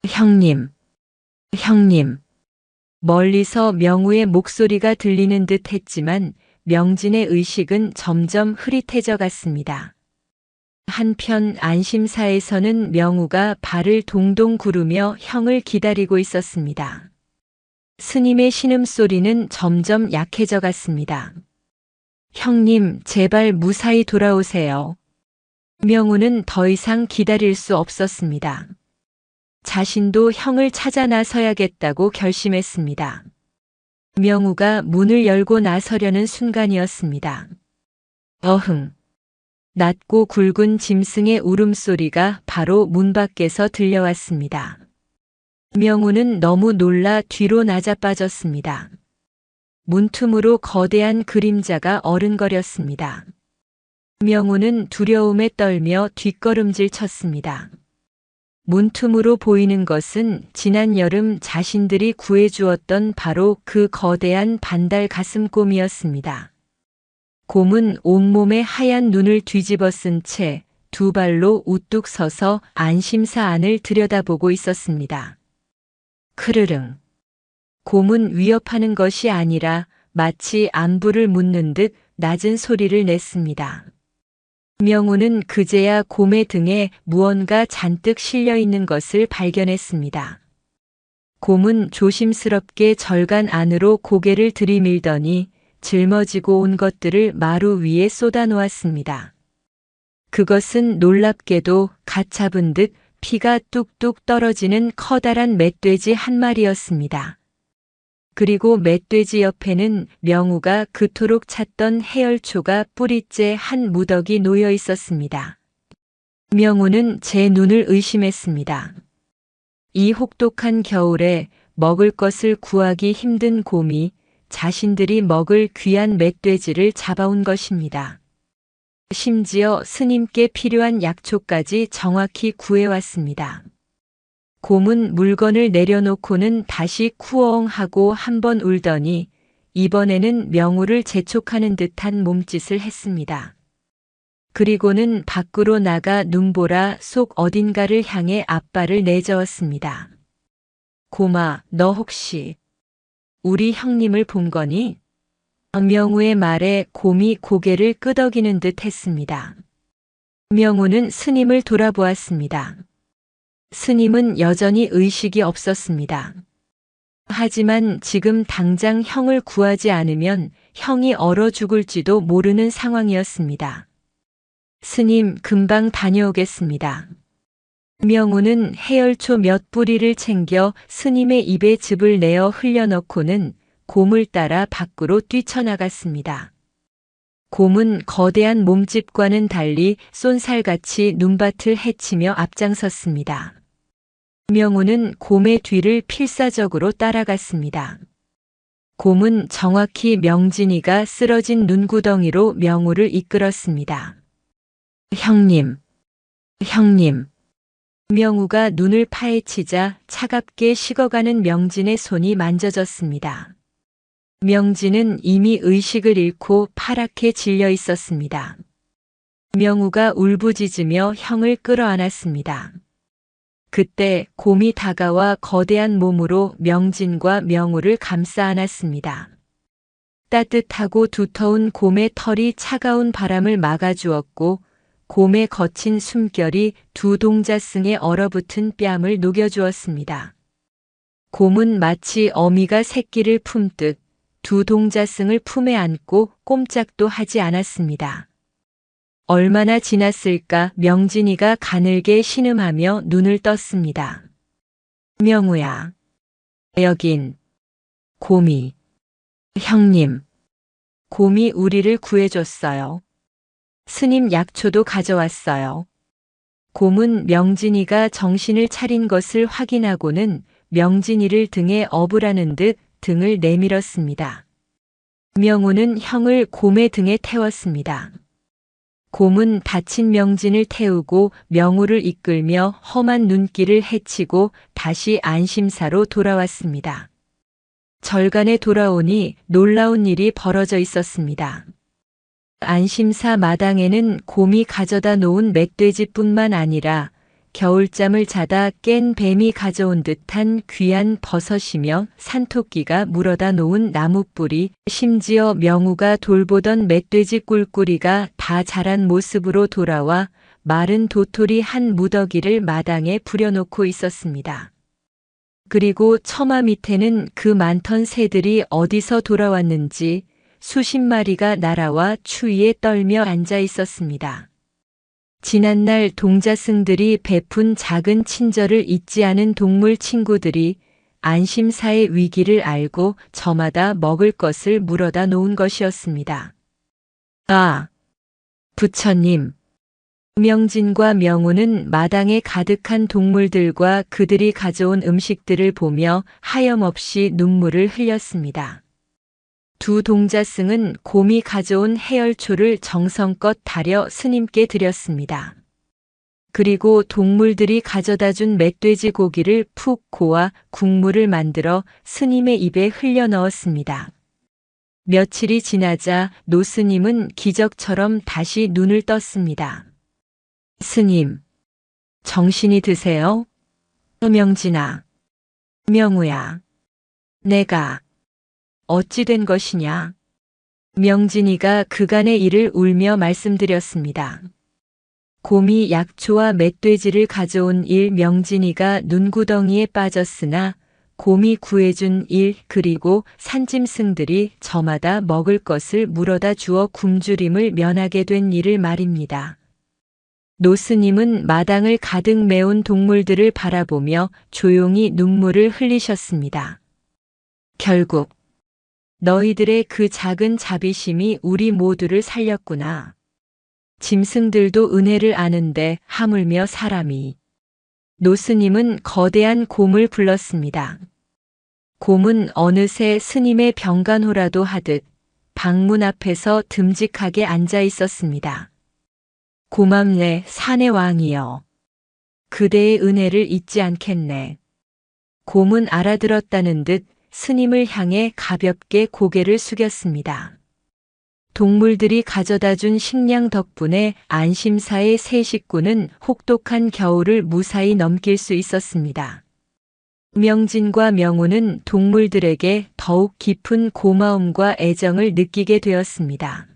S1: 형님, 형님. 멀리서 명우의 목소리가 들리는 듯 했지만 명진의 의식은 점점 흐릿해져 갔습니다. 한편 안심사에서는 명우가 발을 동동 구르며 형을 기다리고 있었습니다. 스님의 신음소리는 점점 약해져 갔습니다. 형님, 제발 무사히 돌아오세요. 명우는 더 이상 기다릴 수 없었습니다. 자신도 형을 찾아 나서야겠다고 결심했습니다. 명우가 문을 열고 나서려는 순간이었습니다. 어흥. 낮고 굵은 짐승의 울음소리가 바로 문 밖에서 들려왔습니다. 명우는 너무 놀라 뒤로 나자빠졌습니다. 문틈으로 거대한 그림자가 어른거렸습니다. 명우는 두려움에 떨며 뒷걸음질 쳤습니다. 문틈으로 보이는 것은 지난 여름 자신들이 구해주었던 바로 그 거대한 반달 가슴곰이었습니다. 곰은 온몸에 하얀 눈을 뒤집어 쓴 채 두 발로 우뚝 서서 안심사 안을 들여다보고 있었습니다. 크르릉. 곰은 위협하는 것이 아니라 마치 안부를 묻는 듯 낮은 소리를 냈습니다. 명우는 그제야 곰의 등에 무언가 잔뜩 실려 있는 것을 발견했습니다. 곰은 조심스럽게 절간 안으로 고개를 들이밀더니 짊어지고 온 것들을 마루 위에 쏟아 놓았습니다. 그것은 놀랍게도 갓 잡은 듯 피가 뚝뚝 떨어지는 커다란 멧돼지 한 마리였습니다. 그리고 멧돼지 옆에는 명우가 그토록 찾던 해열초가 뿌리째 한 무더기 놓여 있었습니다. 명우는 제 눈을 의심했습니다. 이 혹독한 겨울에 먹을 것을 구하기 힘든 곰이 자신들이 먹을 귀한 멧돼지를 잡아온 것입니다. 심지어 스님께 필요한 약초까지 정확히 구해왔습니다. 곰은 물건을 내려놓고는 다시 쿠엉 하고 한 번 울더니 이번에는 명우를 재촉하는 듯한 몸짓을 했습니다. 그리고는 밖으로 나가 눈보라 속 어딘가를 향해 앞발을 내저었습니다. 곰아, 너 혹시 우리 형님을 본 거니? 명우의 말에 곰이 고개를 끄덕이는 듯 했습니다. 명우는 스님을 돌아보았습니다. 스님은 여전히 의식이 없었습니다. 하지만 지금 당장 형을 구하지 않으면 형이 얼어 죽을지도 모르는 상황이었습니다. 스님, 금방 다녀오겠습니다. 명우는 해열초 몇 뿌리를 챙겨 스님의 입에 즙을 내어 흘려넣고는 곰을 따라 밖으로 뛰쳐나갔습니다. 곰은 거대한 몸집과는 달리 쏜살같이 눈밭을 헤치며 앞장섰습니다. 명우는 곰의 뒤를 필사적으로 따라갔습니다. 곰은 정확히 명진이가 쓰러진 눈구덩이로 명우를 이끌었습니다. 형님, 형님. 명우가 눈을 파헤치자 차갑게 식어가는 명진의 손이 만져졌습니다. 명진은 이미 의식을 잃고 파랗게 질려 있었습니다. 명우가 울부짖으며 형을 끌어안았습니다. 그때 곰이 다가와 거대한 몸으로 명진과 명우를 감싸 안았습니다. 따뜻하고 두터운 곰의 털이 차가운 바람을 막아주었고 곰의 거친 숨결이 두 동자승에 얼어붙은 뺨을 녹여주었습니다. 곰은 마치 어미가 새끼를 품듯 두 동자승을 품에 안고 꼼짝도 하지 않았습니다. 얼마나 지났을까 명진이가 가늘게 신음하며 눈을 떴습니다. 명우야. 여긴. 곰이. 형님. 곰이 우리를 구해줬어요. 스님 약초도 가져왔어요. 곰은 명진이가 정신을 차린 것을 확인하고는 명진이를 등에 업으라는 듯 등을 내밀었습니다. 명우는 형을 곰의 등에 태웠습니다. 곰은 다친 명진을 태우고 명우를 이끌며 험한 눈길을 헤치고 다시 안심사로 돌아왔습니다. 절간에 돌아오니 놀라운 일이 벌어져 있었습니다. 안심사 마당에는 곰이 가져다 놓은 멧돼지뿐만 아니라 겨울잠을 자다 깬 뱀이 가져온 듯한 귀한 버섯이며 산토끼가 물어다 놓은 나무뿌리, 심지어 명우가 돌보던 멧돼지 꿀꿀이가 다 자란 모습으로 돌아와 마른 도토리 한 무더기를 마당에 부려놓고 있었습니다. 그리고 처마 밑에는 그 많던 새들이 어디서 돌아왔는지 수십 마리가 날아와 추위에 떨며 앉아 있었습니다. 지난날 동자승들이 베푼 작은 친절을 잊지 않은 동물 친구들이 안심사의 위기를 알고 저마다 먹을 것을 물어다 놓은 것이었습니다. 아, 부처님. 명진과 명우는 마당에 가득한 동물들과 그들이 가져온 음식들을 보며 하염없이 눈물을 흘렸습니다. 두 동자승은 곰이 가져온 해열초를 정성껏 달여 스님께 드렸습니다. 그리고 동물들이 가져다 준 멧돼지 고기를 푹 고아 국물을 만들어 스님의 입에 흘려 넣었습니다. 며칠이 지나자 노스님은 기적처럼 다시 눈을 떴습니다. 스님, 정신이 드세요? 명진아, 명우야, 내가 어찌 된 것이냐? 명진이가 그간의 일을 울며 말씀드렸습니다. 곰이 약초와 멧돼지를 가져온 일 명진이가 눈구덩이에 빠졌으나 곰이 구해준 일 그리고 산짐승들이 저마다 먹을 것을 물어다 주어 굶주림을 면하게 된 일을 말입니다. 노스님은 마당을 가득 메운 동물들을 바라보며 조용히 눈물을 흘리셨습니다. 결국 너희들의 그 작은 자비심이 우리 모두를 살렸구나. 짐승들도 은혜를 아는데 하물며 사람이. 노스님은 거대한 곰을 불렀습니다. 곰은 어느새 스님의 병간호라도 하듯 방문 앞에서 듬직하게 앉아 있었습니다. 고맙네, 산의 왕이여. 그대의 은혜를 잊지 않겠네. 곰은 알아들었다는 듯 스님을 향해 가볍게 고개를 숙였습니다. 동물들이 가져다 준 식량 덕분에 안심사의 세 식구는 혹독한 겨울을 무사히 넘길 수 있었습니다. 명진과 명우는 동물들에게 더욱 깊은 고마움과 애정을 느끼게 되었습니다.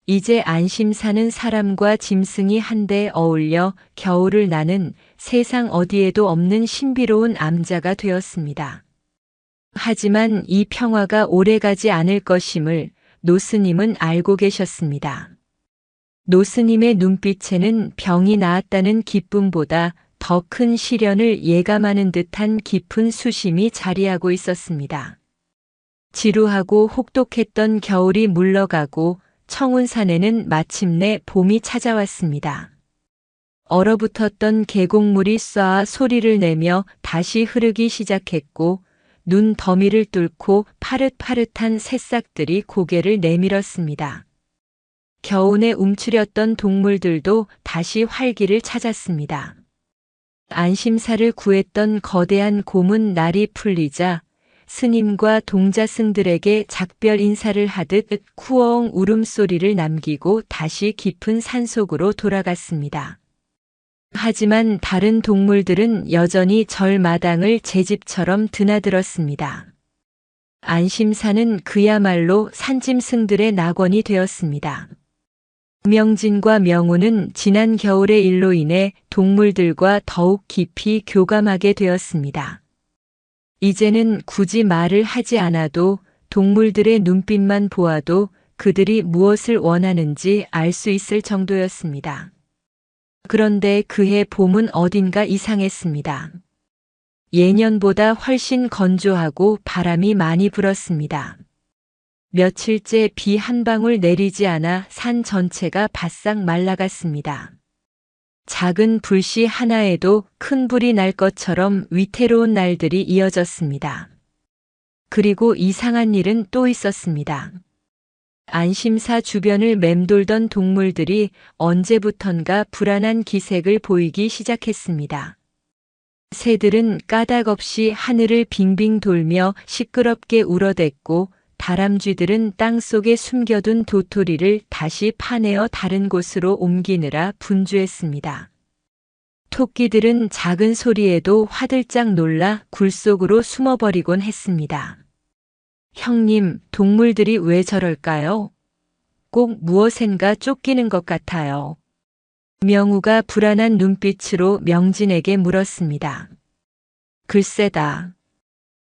S1: 이제 안심사는 사람과 짐승이 한데 어울려 겨울을 나는 세상 어디에도 없는 신비로운 암자가 되었습니다. 하지만 이 평화가 오래가지 않을 것임을 노스님은 알고 계셨습니다. 노스님의 눈빛에는 병이 나았다는 기쁨보다 더 큰 시련을 예감하는 듯한 깊은 수심이 자리하고 있었습니다. 지루하고 혹독했던 겨울이 물러가고 청운산에는 마침내 봄이 찾아왔습니다. 얼어붙었던 계곡물이 쏴 소리를 내며 다시 흐르기 시작했고 눈 더미를 뚫고 파릇파릇한 새싹들이 고개를 내밀었습니다. 겨우내 움츠렸던 동물들도 다시 활기를 찾았습니다. 안심사를 구했던 거대한 곰은 날이 풀리자 스님과 동자승들에게 작별 인사를 하듯 쿠엉 울음소리를 남기고 다시 깊은 산속으로 돌아갔습니다. 하지만 다른 동물들은 여전히 절마당을 제 집처럼 드나들었습니다. 안심사는 그야말로 산짐승들의 낙원이 되었습니다. 명진과 명우는 지난 겨울의 일로 인해 동물들과 더욱 깊이 교감하게 되었습니다. 이제는 굳이 말을 하지 않아도 동물들의 눈빛만 보아도 그들이 무엇을 원하는지 알 수 있을 정도였습니다. 그런데 그해 봄은 어딘가 이상했습니다. 예년보다 훨씬 건조하고 바람이 많이 불었습니다. 며칠째 비 한 방울 내리지 않아 산 전체가 바싹 말라갔습니다. 작은 불씨 하나에도 큰 불이 날 것처럼 위태로운 날들이 이어졌습니다. 그리고 이상한 일은 또 있었습니다. 안심사 주변을 맴돌던 동물들이 언제부턴가 불안한 기색을 보이기 시작했습니다. 새들은 까닭없이 하늘을 빙빙 돌며 시끄럽게 울어댔고 다람쥐들은 땅속에 숨겨둔 도토리를 다시 파내어 다른 곳으로 옮기느라 분주했습니다. 토끼들은 작은 소리에도 화들짝 놀라 굴 속으로 숨어버리곤 했습니다. 형님, 동물들이 왜 저럴까요? 꼭 무엇엔가 쫓기는 것 같아요. 명우가 불안한 눈빛으로 명진에게 물었습니다. 글쎄다.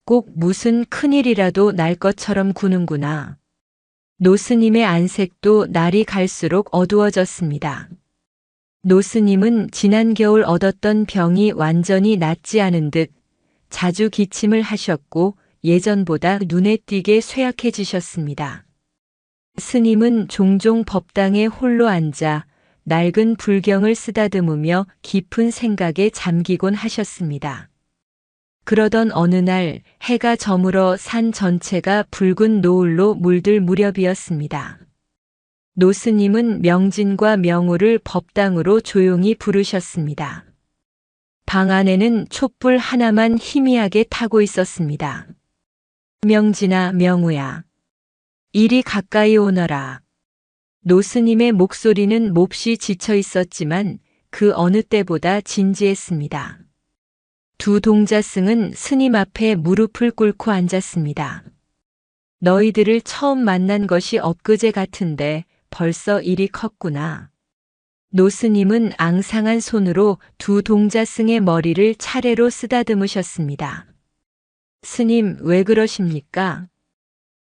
S1: 꼭 무슨 큰일이라도 날 것처럼 구는구나. 노스님의 안색도 날이 갈수록 어두워졌습니다. 노스님은 지난 겨울 얻었던 병이 완전히 낫지 않은 듯 자주 기침을 하셨고 예전보다 눈에 띄게 쇠약해지셨습니다. 스님은 종종 법당에 홀로 앉아 낡은 불경을 쓰다듬으며 깊은 생각에 잠기곤 하셨습니다. 그러던 어느 날 해가 저물어 산 전체가 붉은 노을로 물들 무렵이었습니다. 노스님은 명진과 명우를 법당으로 조용히 부르셨습니다. 방 안에는 촛불 하나만 희미하게 타고 있었습니다. 명진아, 명우야. 이리 가까이 오너라. 노스님의 목소리는 몹시 지쳐 있었지만 그 어느 때보다 진지했습니다. 두 동자승은 스님 앞에 무릎을 꿇고 앉았습니다. 너희들을 처음 만난 것이 엊그제 같은데 벌써 일이 컸구나. 노스님은 앙상한 손으로 두 동자승의 머리를 차례로 쓰다듬으셨습니다. 스님, 왜 그러십니까?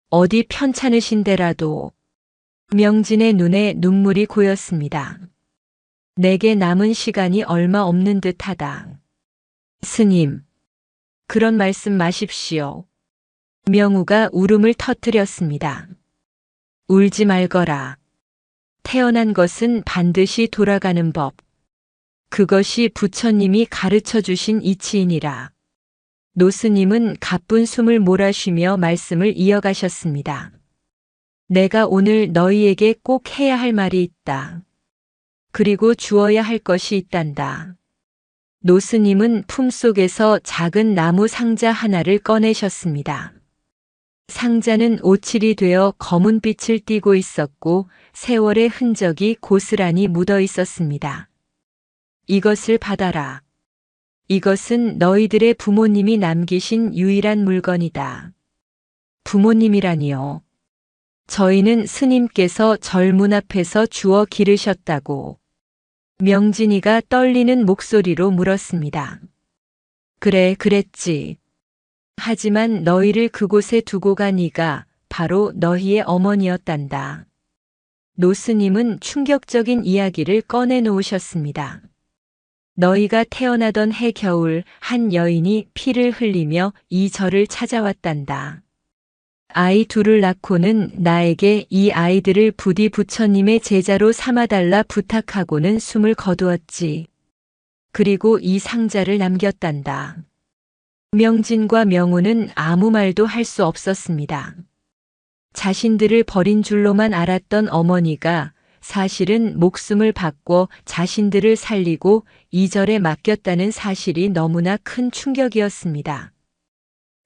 S1: 어디 편찮으신 데라도. 명진의 눈에 눈물이 고였습니다. 내게 남은 시간이 얼마 없는 듯하다. 스님, 그런 말씀 마십시오. 명우가 울음을 터뜨렸습니다. 울지 말거라. 태어난 것은 반드시 돌아가는 법. 그것이 부처님이 가르쳐 주신 이치이니라. 노스님은 가쁜 숨을 몰아쉬며 말씀을 이어가셨습니다. 내가 오늘 너희에게 꼭 해야 할 말이 있다. 그리고 주어야 할 것이 있단다. 노스님은 품속에서 작은 나무 상자 하나를 꺼내셨습니다. 상자는 오칠이 되어 검은 빛을 띠고 있었고 세월의 흔적이 고스란히 묻어 있었습니다. 이것을 받아라. 이것은 너희들의 부모님이 남기신 유일한 물건이다. 부모님이라니요. 저희는 스님께서 절 문 앞에서 주어 기르셨다고. 명진이가 떨리는 목소리로 물었습니다. 그래, 그랬지. 하지만 너희를 그곳에 두고 간 이가 바로 너희의 어머니였단다. 노스님은 충격적인 이야기를 꺼내 놓으셨습니다. 너희가 태어나던 해 겨울 한 여인이 피를 흘리며 이 절을 찾아왔단다. 아이 둘을 낳고는 나에게 이 아이들을 부디 부처님의 제자로 삼아달라 부탁하고는 숨을 거두었지. 그리고 이 상자를 남겼단다. 명진과 명우는 아무 말도 할 수 없었습니다. 자신들을 버린 줄로만 알았던 어머니가 사실은 목숨을 바꿔 자신들을 살리고 이 절에 맡겼다는 사실이 너무나 큰 충격이었습니다.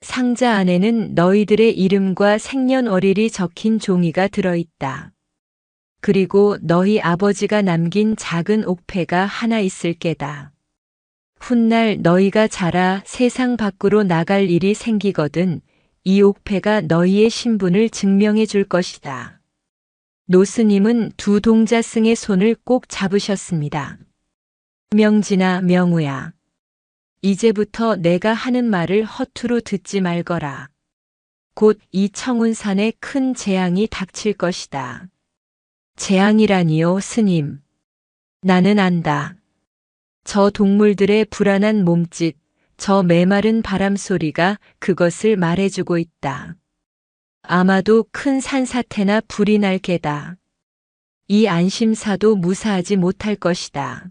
S1: 상자 안에는 너희들의 이름과 생년월일이 적힌 종이가 들어있다. 그리고 너희 아버지가 남긴 작은 옥패가 하나 있을 게다. 훗날 너희가 자라 세상 밖으로 나갈 일이 생기거든 이 옥패가 너희의 신분을 증명해 줄 것이다. 노스님은 두 동자승의 손을 꼭 잡으셨습니다. 명진아, 명우야. 이제부터 내가 하는 말을 허투루 듣지 말거라. 곧 이 청운산에 큰 재앙이 닥칠 것이다. 재앙이라니요, 스님. 나는 안다. 저 동물들의 불안한 몸짓, 저 메마른 바람 소리가 그것을 말해주고 있다. 아마도 큰 산사태나 불이 날 게다. 이 안심사도 무사하지 못할 것이다.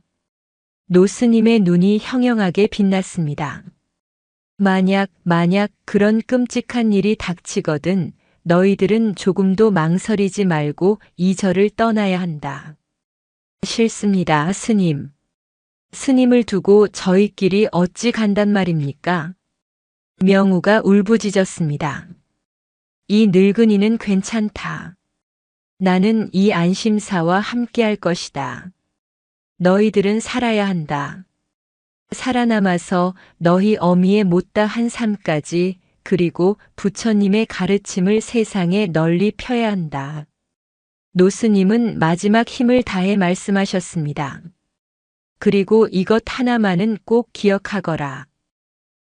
S1: 노스님의 눈이 형형하게 빛났습니다. 만약 그런 끔찍한 일이 닥치거든 너희들은 조금도 망설이지 말고 이 절을 떠나야 한다. 싫습니다, 스님. 스님을 두고 저희끼리 어찌 간단 말입니까? 명우가 울부짖었습니다. 이 늙은이는 괜찮다. 나는 이 안심사와 함께할 것이다. 너희들은 살아야 한다. 살아남아서 너희 어미의 못다한 삶까지 그리고 부처님의 가르침을 세상에 널리 펴야 한다. 노스님은 마지막 힘을 다해 말씀하셨습니다. 그리고 이것 하나만은 꼭 기억하거라.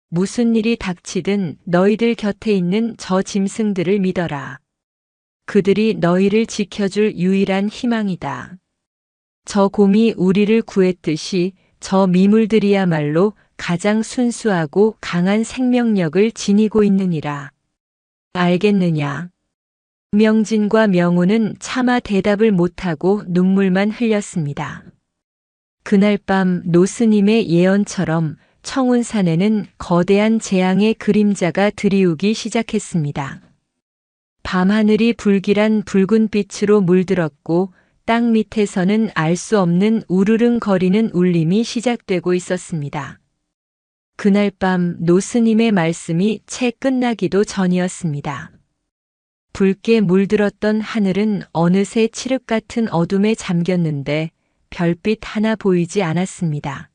S1: 무슨 일이 닥치든 너희들 곁에 있는 저 짐승들을 믿어라. 그들이 너희를 지켜줄 유일한 희망이다. 저 곰이 우리를 구했듯이 저 미물들이야말로 가장 순수하고 강한 생명력을 지니고 있느니라. 알겠느냐? 명진과 명우는 차마 대답을 못하고 눈물만 흘렸습니다. 그날 밤 노스님의 예언처럼 청운산에는 거대한 재앙의 그림자가 드리우기 시작했습니다. 밤하늘이 불길한 붉은 빛으로 물들었고 땅 밑에서는 알 수 없는 우르릉거리는 울림이 시작되고 있었습니다. 그날 밤 노스님의 말씀이 채 끝나기도 전이었습니다. 붉게 물들었던 하늘은 어느새 칠흑 같은 어둠에 잠겼는데 별빛 하나 보이지 않았습니다.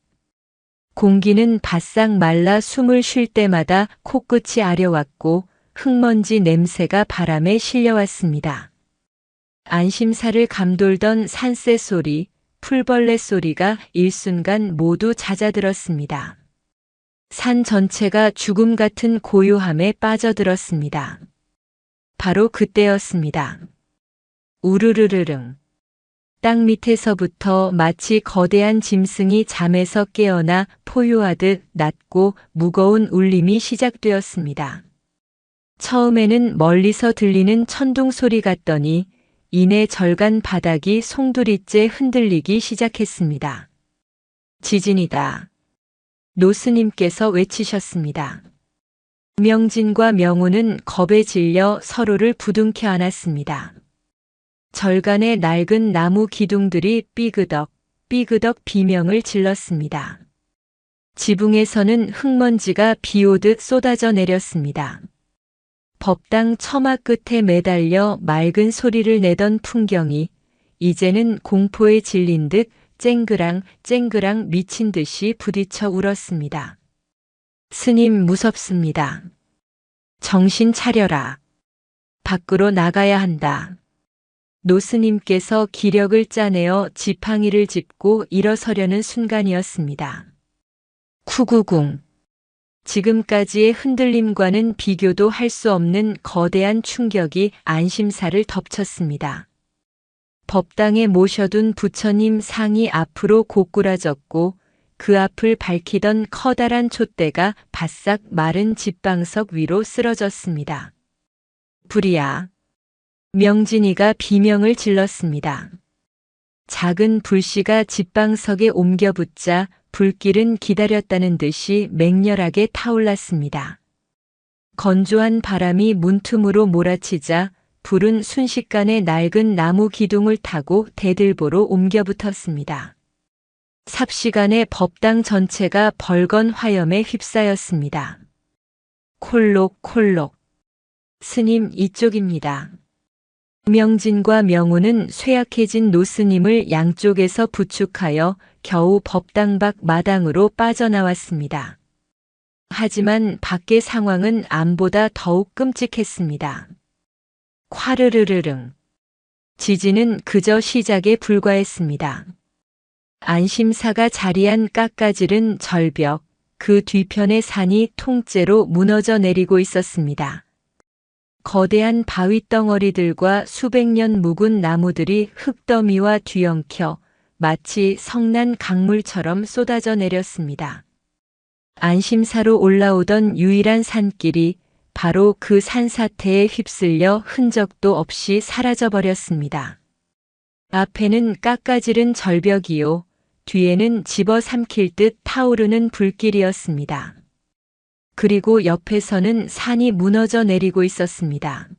S1: 공기는 바싹 말라 숨을 쉴 때마다 코끝이 아려왔고 흙먼지 냄새가 바람에 실려왔습니다. 안심사를 감돌던 산새 소리, 풀벌레 소리가 일순간 모두 잦아들었습니다. 산 전체가 죽음 같은 고요함에 빠져들었습니다. 바로 그때였습니다. 우르르르릉. 땅 밑에서부터 마치 거대한 짐승이 잠에서 깨어나 포효하듯 낮고 무거운 울림이 시작되었습니다. 처음에는 멀리서 들리는 천둥 소리 같더니 이내 절간 바닥이 송두리째 흔들리기 시작했습니다. 지진이다. 노스님께서 외치셨습니다. 명진과 명우는 겁에 질려 서로를 부둥켜 안았습니다. 절간의 낡은 나무 기둥들이 삐그덕 삐그덕 비명을 질렀습니다. 지붕에서는 흙먼지가 비오듯 쏟아져 내렸습니다. 법당 처마 끝에 매달려 맑은 소리를 내던 풍경이 이제는 공포에 질린 듯 쨍그랑 쨍그랑 미친 듯이 부딪혀 울었습니다. 스님 무섭습니다. 정신 차려라. 밖으로 나가야 한다. 노스님께서 기력을 짜내어 지팡이를 짚고 일어서려는 순간이었습니다. 쿠구궁. 지금까지의 흔들림과는 비교도 할 수 없는 거대한 충격이 안심사를 덮쳤습니다. 법당에 모셔둔 부처님 상이 앞으로 고꾸라졌고 그 앞을 밝히던 커다란 촛대가 바싹 마른 집방석 위로 쓰러졌습니다. 불이야. 명진이가 비명을 질렀습니다. 작은 불씨가 집방석에 옮겨 붙자 불길은 기다렸다는 듯이 맹렬하게 타올랐습니다. 건조한 바람이 문틈으로 몰아치자 불은 순식간에 낡은 나무 기둥을 타고 대들보로 옮겨 붙었습니다. 삽시간에 법당 전체가 벌건 화염에 휩싸였습니다. 콜록콜록. 스님 이쪽입니다. 명진과 명우는 쇠약해진 노스님을 양쪽에서 부축하여 겨우 법당 밖 마당으로 빠져나왔습니다. 하지만 밖의 상황은 암보다 더욱 끔찍했습니다. 콰르르르릉. 지진은 그저 시작에 불과했습니다. 안심사가 자리한 깎아지른 절벽, 그 뒤편의 산이 통째로 무너져 내리고 있었습니다. 거대한 바위 덩어리들과 수백 년 묵은 나무들이 흙더미와 뒤엉켜 마치 성난 강물처럼 쏟아져 내렸습니다. 안심사로 올라오던 유일한 산길이 바로 그 산사태에 휩쓸려 흔적도 없이 사라져버렸습니다. 앞에는 깎아지른 절벽이요, 뒤에는 집어삼킬 듯 타오르는 불길이었습니다. 그리고 옆에서는 산이 무너져 내리고 있었습니다.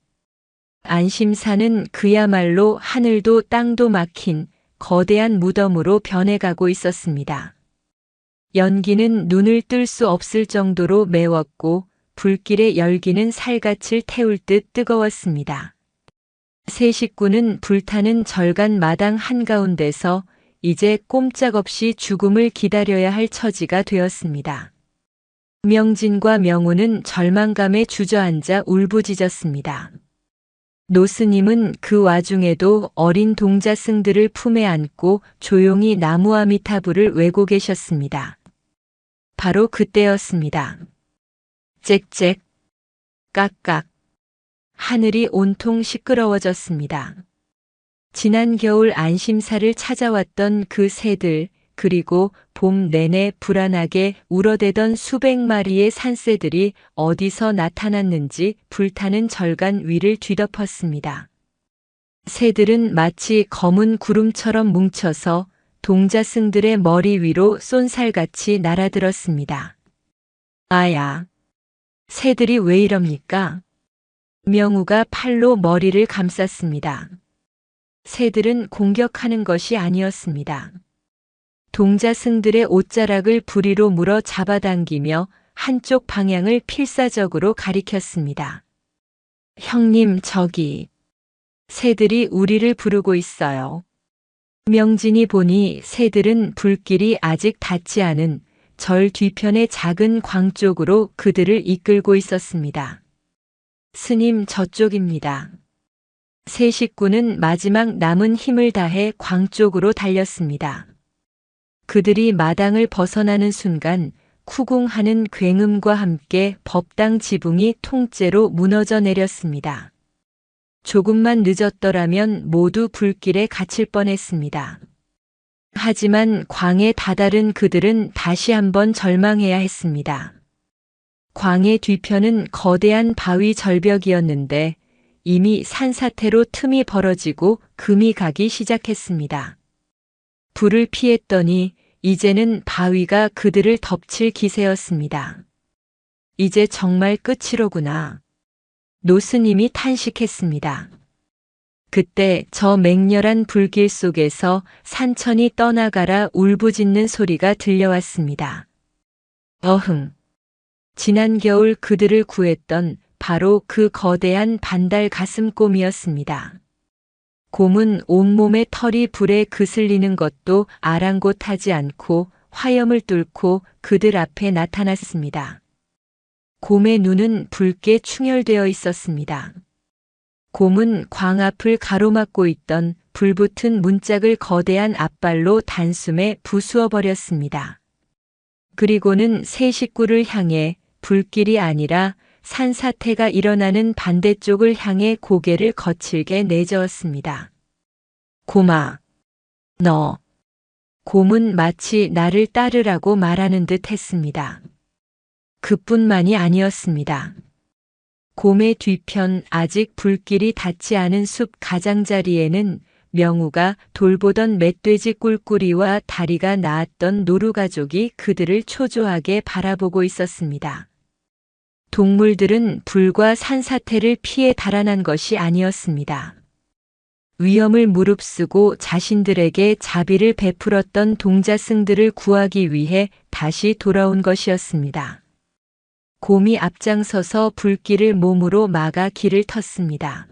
S1: 안심산은 그야말로 하늘도 땅도 막힌 거대한 무덤으로 변해가고 있었습니다. 연기는 눈을 뜰 수 없을 정도로 매웠고 불길의 열기는 살갗을 태울 듯 뜨거웠습니다. 세 식구는 불타는 절간 마당 한가운데서 이제 꼼짝없이 죽음을 기다려야 할 처지가 되었습니다. 명진과 명우는 절망감에 주저앉아 울부짖었습니다. 노스님은 그 와중에도 어린 동자승들을 품에 안고 조용히 나무아미타불을 외고 계셨습니다. 바로 그때였습니다. 짹짹, 깍깍. 하늘이 온통 시끄러워졌습니다. 지난 겨울 안심사를 찾아왔던 그 새들, 그리고 봄 내내 불안하게 울어대던 수백 마리의 산새들이 어디서 나타났는지 불타는 절간 위를 뒤덮었습니다. 새들은 마치 검은 구름처럼 뭉쳐서 동자승들의 머리 위로 쏜살같이 날아들었습니다. 아야, 새들이 왜 이럽니까? 명우가 팔로 머리를 감쌌습니다. 새들은 공격하는 것이 아니었습니다. 동자승들의 옷자락을 부리로 물어 잡아당기며 한쪽 방향을 필사적으로 가리켰습니다. 형님, 저기 새들이 우리를 부르고 있어요. 명진이 보니 새들은 불길이 아직 닿지 않은 절 뒤편의 작은 광 쪽으로 그들을 이끌고 있었습니다. 스님, 저쪽입니다. 세 식구는 마지막 남은 힘을 다해 광 쪽으로 달렸습니다. 그들이 마당을 벗어나는 순간 쿠궁하는 굉음과 함께 법당 지붕이 통째로 무너져 내렸습니다. 조금만 늦었더라면 모두 불길에 갇힐 뻔했습니다. 하지만 광에 다다른 그들은 다시 한번 절망해야 했습니다. 광의 뒤편은 거대한 바위 절벽이었는데 이미 산사태로 틈이 벌어지고 금이 가기 시작했습니다. 불을 피했더니 이제는 바위가 그들을 덮칠 기세였습니다. 이제 정말 끝이로구나. 노스님이 탄식했습니다. 그때 저 맹렬한 불길 속에서 산천이 떠나가라 울부짖는 소리가 들려왔습니다. 어흥. 지난 겨울 그들을 구했던 바로 그 거대한 반달 가슴곰이었습니다. 곰은 온몸의 털이 불에 그슬리는 것도 아랑곳하지 않고 화염을 뚫고 그들 앞에 나타났습니다. 곰의 눈은 붉게 충혈되어 있었습니다. 곰은 광앞을 가로막고 있던 불붙은 문짝을 거대한 앞발로 단숨에 부수어 버렸습니다. 그리고는 새 식구를 향해 불길이 아니라 산사태가 일어나는 반대쪽을 향해 고개를 거칠게 내저었습니다. 곰아, 너. 곰은 마치 나를 따르라고 말하는 듯 했습니다. 그뿐만이 아니었습니다. 곰의 뒤편 아직 불길이 닿지 않은 숲 가장자리에는 명우가 돌보던 멧돼지 꿀꿀이와 다리가 나았던 노루가족이 그들을 초조하게 바라보고 있었습니다. 동물들은 불과 산사태를 피해 달아난 것이 아니었습니다. 위험을 무릅쓰고 자신들에게 자비를 베풀었던 동자승들을 구하기 위해 다시 돌아온 것이었습니다. 곰이 앞장서서 불길을 몸으로 막아 길을 텄습니다.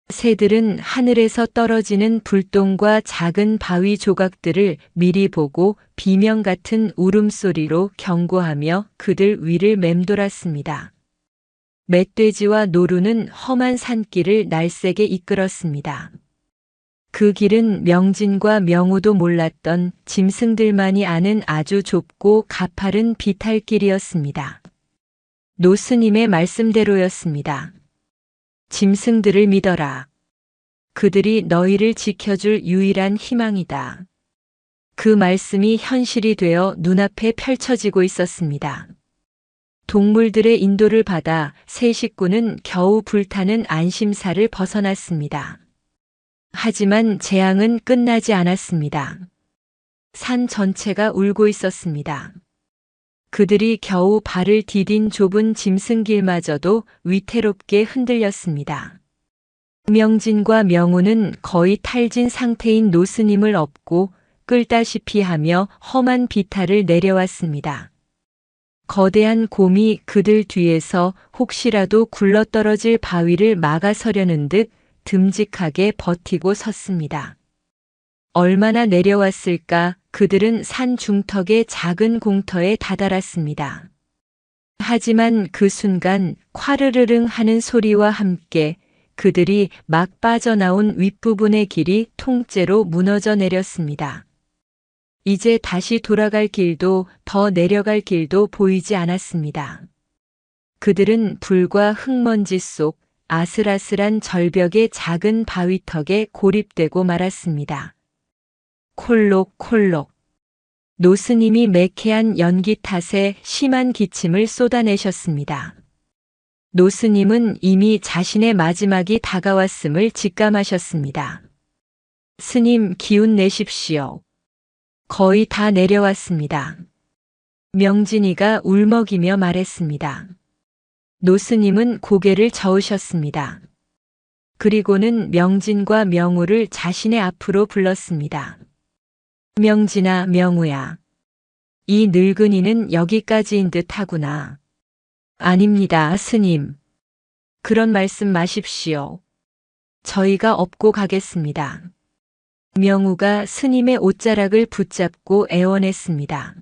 S1: 새들은 하늘에서 떨어지는 불똥과 작은 바위 조각들을 미리 보고 비명 같은 울음소리로 경고하며 그들 위를 맴돌았습니다. 멧돼지와 노루는 험한 산길을 날쌔게 이끌었습니다. 그 길은 명진과 명우도 몰랐던 짐승들만이 아는 아주 좁고 가파른 비탈길이었습니다. 노스님의 말씀대로였습니다. 짐승들을 믿어라. 그들이 너희를 지켜줄 유일한 희망이다. 그 말씀이 현실이 되어 눈앞에 펼쳐지고 있었습니다. 동물들의 인도를 받아 새 식구는 겨우 불타는 안심사를 벗어났습니다. 하지만 재앙은 끝나지 않았습니다. 산 전체가 울고 있었습니다. 그들이 겨우 발을 디딘 좁은 짐승길마저도 위태롭게 흔들렸습니다. 명진과 명우는 거의 탈진 상태인 노스님을 업고 끌다시피 하며 험한 비탈을 내려왔습니다. 거대한 곰이 그들 뒤에서 혹시라도 굴러떨어질 바위를 막아서려는 듯 듬직하게 버티고 섰습니다. 얼마나 내려왔을까? 그들은 산 중턱의 작은 공터에 다다랐습니다. 하지만 그 순간 콰르르릉 하는 소리와 함께 그들이 막 빠져나온 윗부분의 길이 통째로 무너져 내렸습니다. 이제 다시 돌아갈 길도 더 내려갈 길도 보이지 않았습니다. 그들은 불과 흙먼지 속 아슬아슬한 절벽의 작은 바위턱에 고립되고 말았습니다. 콜록콜록. 노스님이 매캐한 연기 탓에 심한 기침을 쏟아내셨습니다. 노스님은 이미 자신의 마지막이 다가왔음을 직감하셨습니다. 스님, 기운 내십시오. 거의 다 내려왔습니다. 명진이가 울먹이며 말했습니다. 노스님은 고개를 저으셨습니다. 그리고는 명진과 명우를 자신의 앞으로 불렀습니다. 명진아, 명우야. 이 늙은이는 여기까지인 듯 하구나. 아닙니다, 스님. 그런 말씀 마십시오. 저희가 업고 가겠습니다. 명우가 스님의 옷자락을 붙잡고 애원했습니다.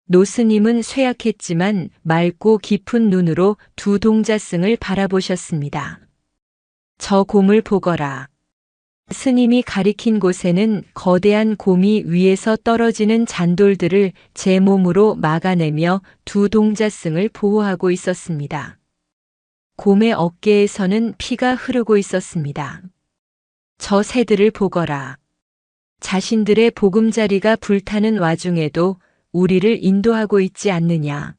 S1: 노스님은 쇠약했지만 맑고 깊은 눈으로 두 동자승을 바라보셨습니다. 저 곰을 보거라. 스님이 가리킨 곳에는 거대한 곰이 위에서 떨어지는 잔돌들을 제 몸으로 막아내며 두 동자승을 보호하고 있었습니다. 곰의 어깨에서는 피가 흐르고 있었습니다. 저 새들을 보거라. 자신들의 보금자리가 불타는 와중에도 우리를 인도하고 있지 않느냐.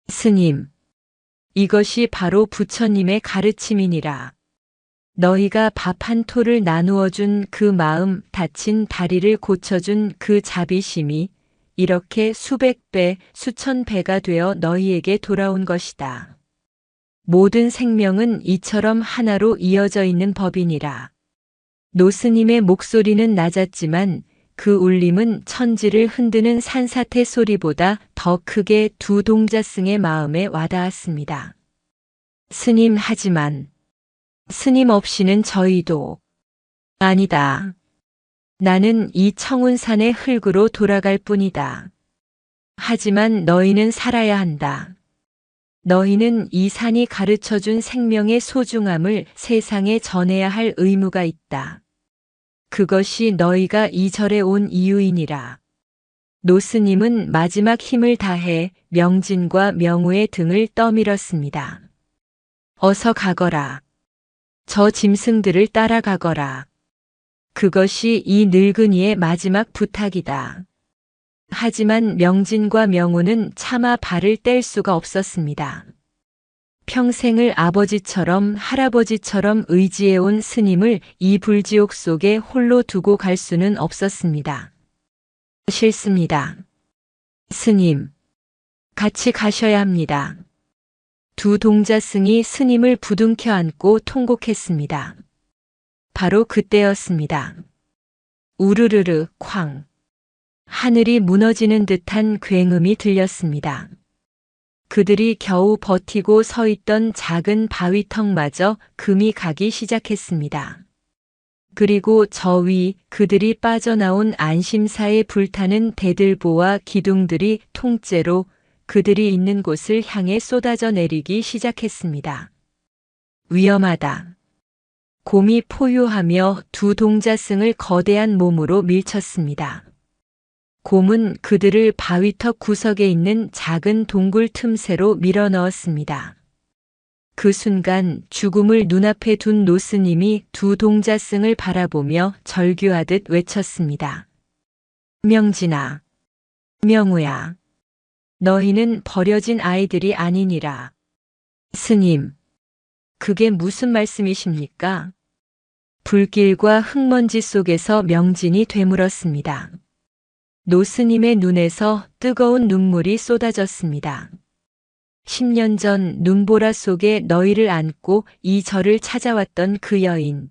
S1: 스님, 이것이 바로 부처님의 가르침이니라. 너희가 밥 한 토를 나누어 준 그 마음, 다친 다리를 고쳐준 그 자비심이 이렇게 수백 배, 수천 배가 되어 너희에게 돌아온 것이다. 모든 생명은 이처럼 하나로 이어져 있는 법이니라. 노스님의 목소리는 낮았지만 그 울림은 천지를 흔드는 산사태 소리보다 더 크게 두 동자승의 마음에 와닿았습니다. 스님, 하지만 스님 없이는 저희도 아니다. 나는 이 청운산의 흙으로 돌아갈 뿐이다. 하지만 너희는 살아야 한다. 너희는 이 산이 가르쳐준 생명의 소중함을 세상에 전해야 할 의무가 있다. 그것이 너희가 이 절에 온 이유이니라. 노스님은 마지막 힘을 다해 명진과 명우의 등을 떠밀었습니다. 어서 가거라. 저 짐승들을 따라가거라. 그것이 이 늙은이의 마지막 부탁이다. 하지만 명진과 명우는 차마 발을 뗄 수가 없었습니다. 평생을 아버지처럼 할아버지처럼 의지해온 스님을 이 불지옥 속에 홀로 두고 갈 수는 없었습니다. 싫습니다. 스님, 같이 가셔야 합니다. 두 동자승이 스님을 부둥켜 안고 통곡했습니다. 바로 그때였습니다. 우르르르 쾅. 하늘이 무너지는 듯한 굉음이 들렸습니다. 그들이 겨우 버티고 서 있던 작은 바위턱마저 금이 가기 시작했습니다. 그리고 저 위 그들이 빠져나온 안심사에 불타는 대들보와 기둥들이 통째로 그들이 있는 곳을 향해 쏟아져 내리기 시작했습니다. 위험하다. 곰이 포효하며 두 동자승을 거대한 몸으로 밀쳤습니다. 곰은 그들을 바위턱 구석에 있는 작은 동굴 틈새로 밀어넣었습니다. 그 순간 죽음을 눈앞에 둔 노스님이 두 동자승을 바라보며 절규하듯 외쳤습니다. 명진아, 명우야, 너희는 버려진 아이들이 아니니라. 스님, 그게 무슨 말씀이십니까? 불길과 흙먼지 속에서 명진이 되물었습니다. 노스님의 눈에서 뜨거운 눈물이 쏟아졌습니다. 10년 전 눈보라 속에 너희를 안고 이 절을 찾아왔던 그 여인,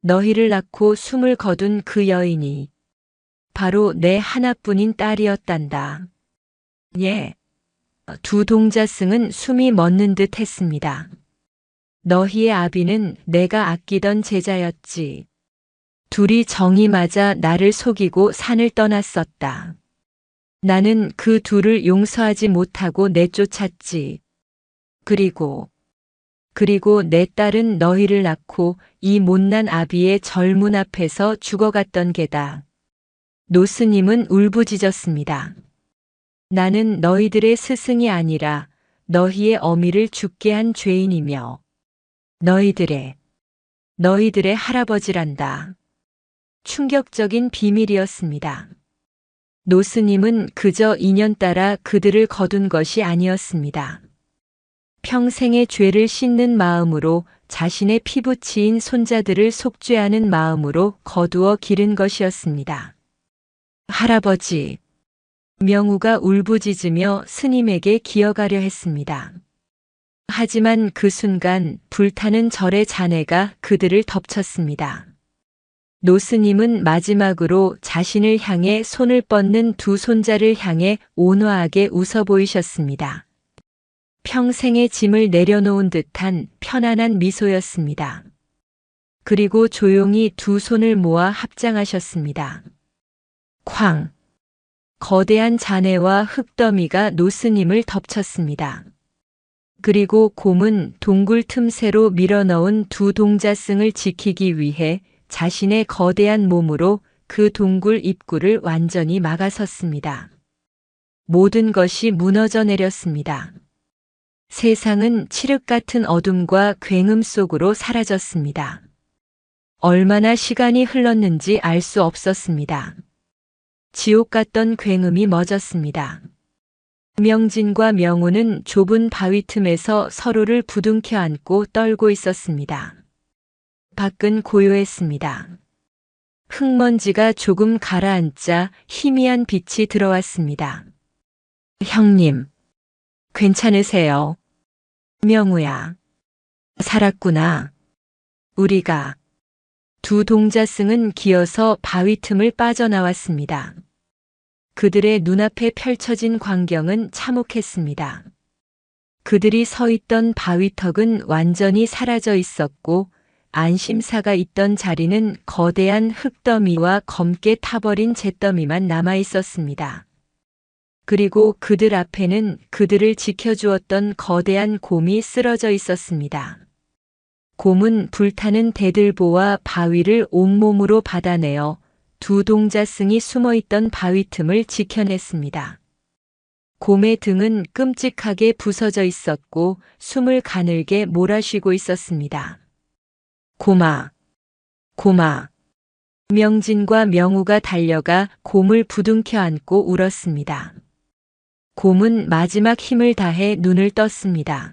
S1: 너희를 낳고 숨을 거둔 그 여인이 바로 내 하나뿐인 딸이었단다. 예. 두 동자승은 숨이 멎는 듯 했습니다. 너희의 아비는 내가 아끼던 제자였지. 둘이 정이 맞아 나를 속이고 산을 떠났었다. 나는 그 둘을 용서하지 못하고 내쫓았지. 그리고 내 딸은 너희를 낳고 이 못난 아비의 절문 앞에서 죽어갔던 게다. 노스님은 울부짖었습니다. 나는 너희들의 스승이 아니라 너희의 어미를 죽게 한 죄인이며 너희들의 할아버지란다. 충격적인 비밀이었습니다. 노스님은 그저 인연 따라 그들을 거둔 것이 아니었습니다. 평생의 죄를 씻는 마음으로 자신의 피부치인 손자들을 속죄하는 마음으로 거두어 기른 것이었습니다. 할아버지, 명우가 울부짖으며 스님에게 기어가려 했습니다. 하지만 그 순간 불타는 절의 잔해가 그들을 덮쳤습니다. 노스님은 마지막으로 자신을 향해 손을 뻗는 두 손자를 향해 온화하게 웃어 보이셨습니다. 평생의 짐을 내려놓은 듯한 편안한 미소였습니다. 그리고 조용히 두 손을 모아 합장하셨습니다. 쾅! 거대한 잔해와 흙더미가 노스님을 덮쳤습니다. 그리고 곰은 동굴 틈새로 밀어넣은 두 동자승을 지키기 위해 자신의 거대한 몸으로 그 동굴 입구를 완전히 막아섰습니다. 모든 것이 무너져 내렸습니다. 세상은 칠흑 같은 어둠과 굉음 속으로 사라졌습니다. 얼마나 시간이 흘렀는지 알 수 없었습니다. 지옥 같던 굉음이 멎었습니다. 명진과 명우는 좁은 바위 틈에서 서로를 부둥켜 안고 떨고 있었습니다. 밖은 고요했습니다. 흙먼지가 조금 가라앉자 희미한 빛이 들어왔습니다. 형님, 괜찮으세요? 명우야, 살았구나. 우리가. 두 동자승은 기어서 바위 틈을 빠져나왔습니다. 그들의 눈앞에 펼쳐진 광경은 참혹했습니다. 그들이 서 있던 바위턱은 완전히 사라져 있었고 안심사가 있던 자리는 거대한 흙더미와 검게 타버린 잿더미만 남아 있었습니다. 그리고 그들 앞에는 그들을 지켜주었던 거대한 곰이 쓰러져 있었습니다. 곰은 불타는 대들보와 바위를 온몸으로 받아내어 두 동자승이 숨어있던 바위 틈을 지켜냈습니다. 곰의 등은 끔찍하게 부서져 있었고 숨을 가늘게 몰아쉬고 있었습니다. 곰아, 곰아. 명진과 명우가 달려가 곰을 부둥켜 안고 울었습니다. 곰은 마지막 힘을 다해 눈을 떴습니다.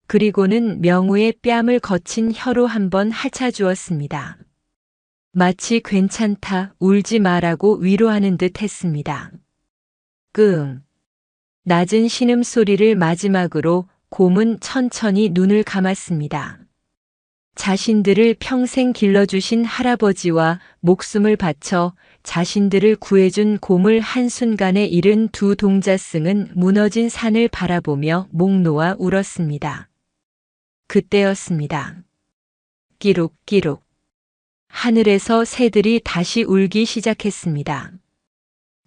S1: 그리고는 명우의 뺨을 거친 혀로 한번 핥아주었습니다. 마치 괜찮다, 울지 마라고 위로하는 듯 했습니다. 끙. 낮은 신음소리를 마지막으로 곰은 천천히 눈을 감았습니다. 자신들을 평생 길러주신 할아버지와 목숨을 바쳐 자신들을 구해준 곰을 한순간에 잃은 두 동자승은 무너진 산을 바라보며 목 놓아 울었습니다. 그때였습니다. 끼룩끼룩. 하늘에서 새들이 다시 울기 시작했습니다.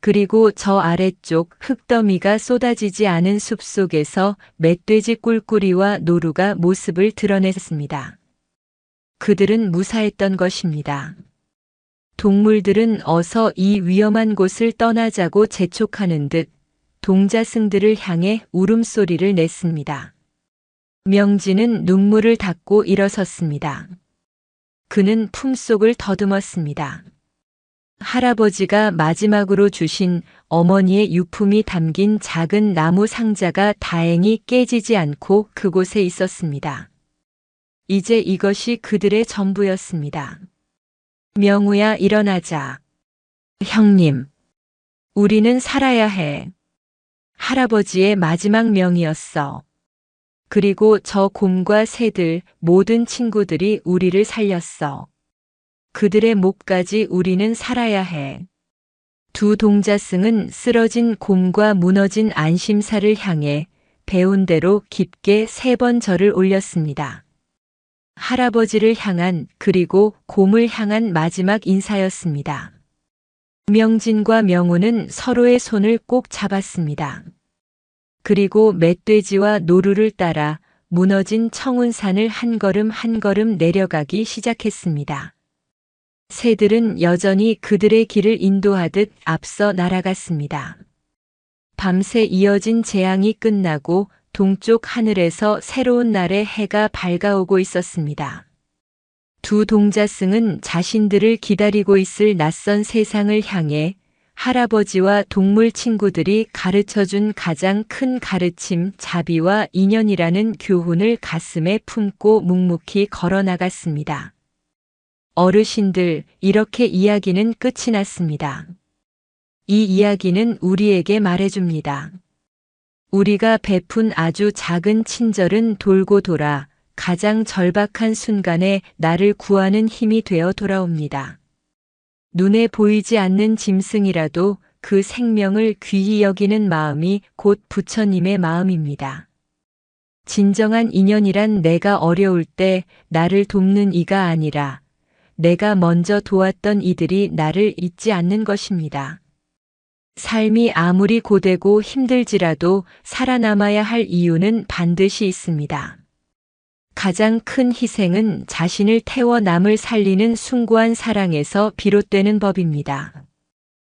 S1: 그리고 저 아래쪽 흙더미가 쏟아지지 않은 숲속에서 멧돼지 꿀꿀이와 노루가 모습을 드러냈습니다. 그들은 무사했던 것입니다. 동물들은 어서 이 위험한 곳을 떠나자고 재촉하는 듯 동자승들을 향해 울음소리를 냈습니다. 명진은 눈물을 닦고 일어섰습니다. 그는 품속을 더듬었습니다. 할아버지가 마지막으로 주신 어머니의 유품이 담긴 작은 나무 상자가 다행히 깨지지 않고 그곳에 있었습니다. 이제 이것이 그들의 전부였습니다. 명우야, 일어나자. 형님, 우리는 살아야 해. 할아버지의 마지막 명이었어. 그리고 저 곰과 새들, 모든 친구들이 우리를 살렸어. 그들의 목까지 우리는 살아야 해. 두 동자승은 쓰러진 곰과 무너진 안심사를 향해 배운 대로 깊게 3번 절을 올렸습니다. 할아버지를 향한 그리고 곰을 향한 마지막 인사였습니다. 명진과 명우는 서로의 손을 꼭 잡았습니다. 그리고 멧돼지와 노루를 따라 무너진 청운산을 한 걸음 한 걸음 내려가기 시작했습니다. 새들은 여전히 그들의 길을 인도하듯 앞서 날아갔습니다. 밤새 이어진 재앙이 끝나고 동쪽 하늘에서 새로운 날의 해가 밝아오고 있었습니다. 두 동자승은 자신들을 기다리고 있을 낯선 세상을 향해 할아버지와 동물 친구들이 가르쳐준 가장 큰 가르침, 자비와 인연이라는 교훈을 가슴에 품고 묵묵히 걸어 나갔습니다. 어르신들, 이렇게 이야기는 끝이 났습니다. 이 이야기는 우리에게 말해줍니다. 우리가 베푼 아주 작은 친절은 돌고 돌아 가장 절박한 순간에 나를 구하는 힘이 되어 돌아옵니다. 눈에 보이지 않는 짐승이라도 그 생명을 귀히 여기는 마음이 곧 부처님의 마음입니다. 진정한 인연이란 내가 어려울 때 나를 돕는 이가 아니라 내가 먼저 도왔던 이들이 나를 잊지 않는 것입니다. 삶이 아무리 고되고 힘들지라도 살아남아야 할 이유는 반드시 있습니다. 가장 큰 희생은 자신을 태워 남을 살리는 숭고한 사랑에서 비롯되는 법입니다.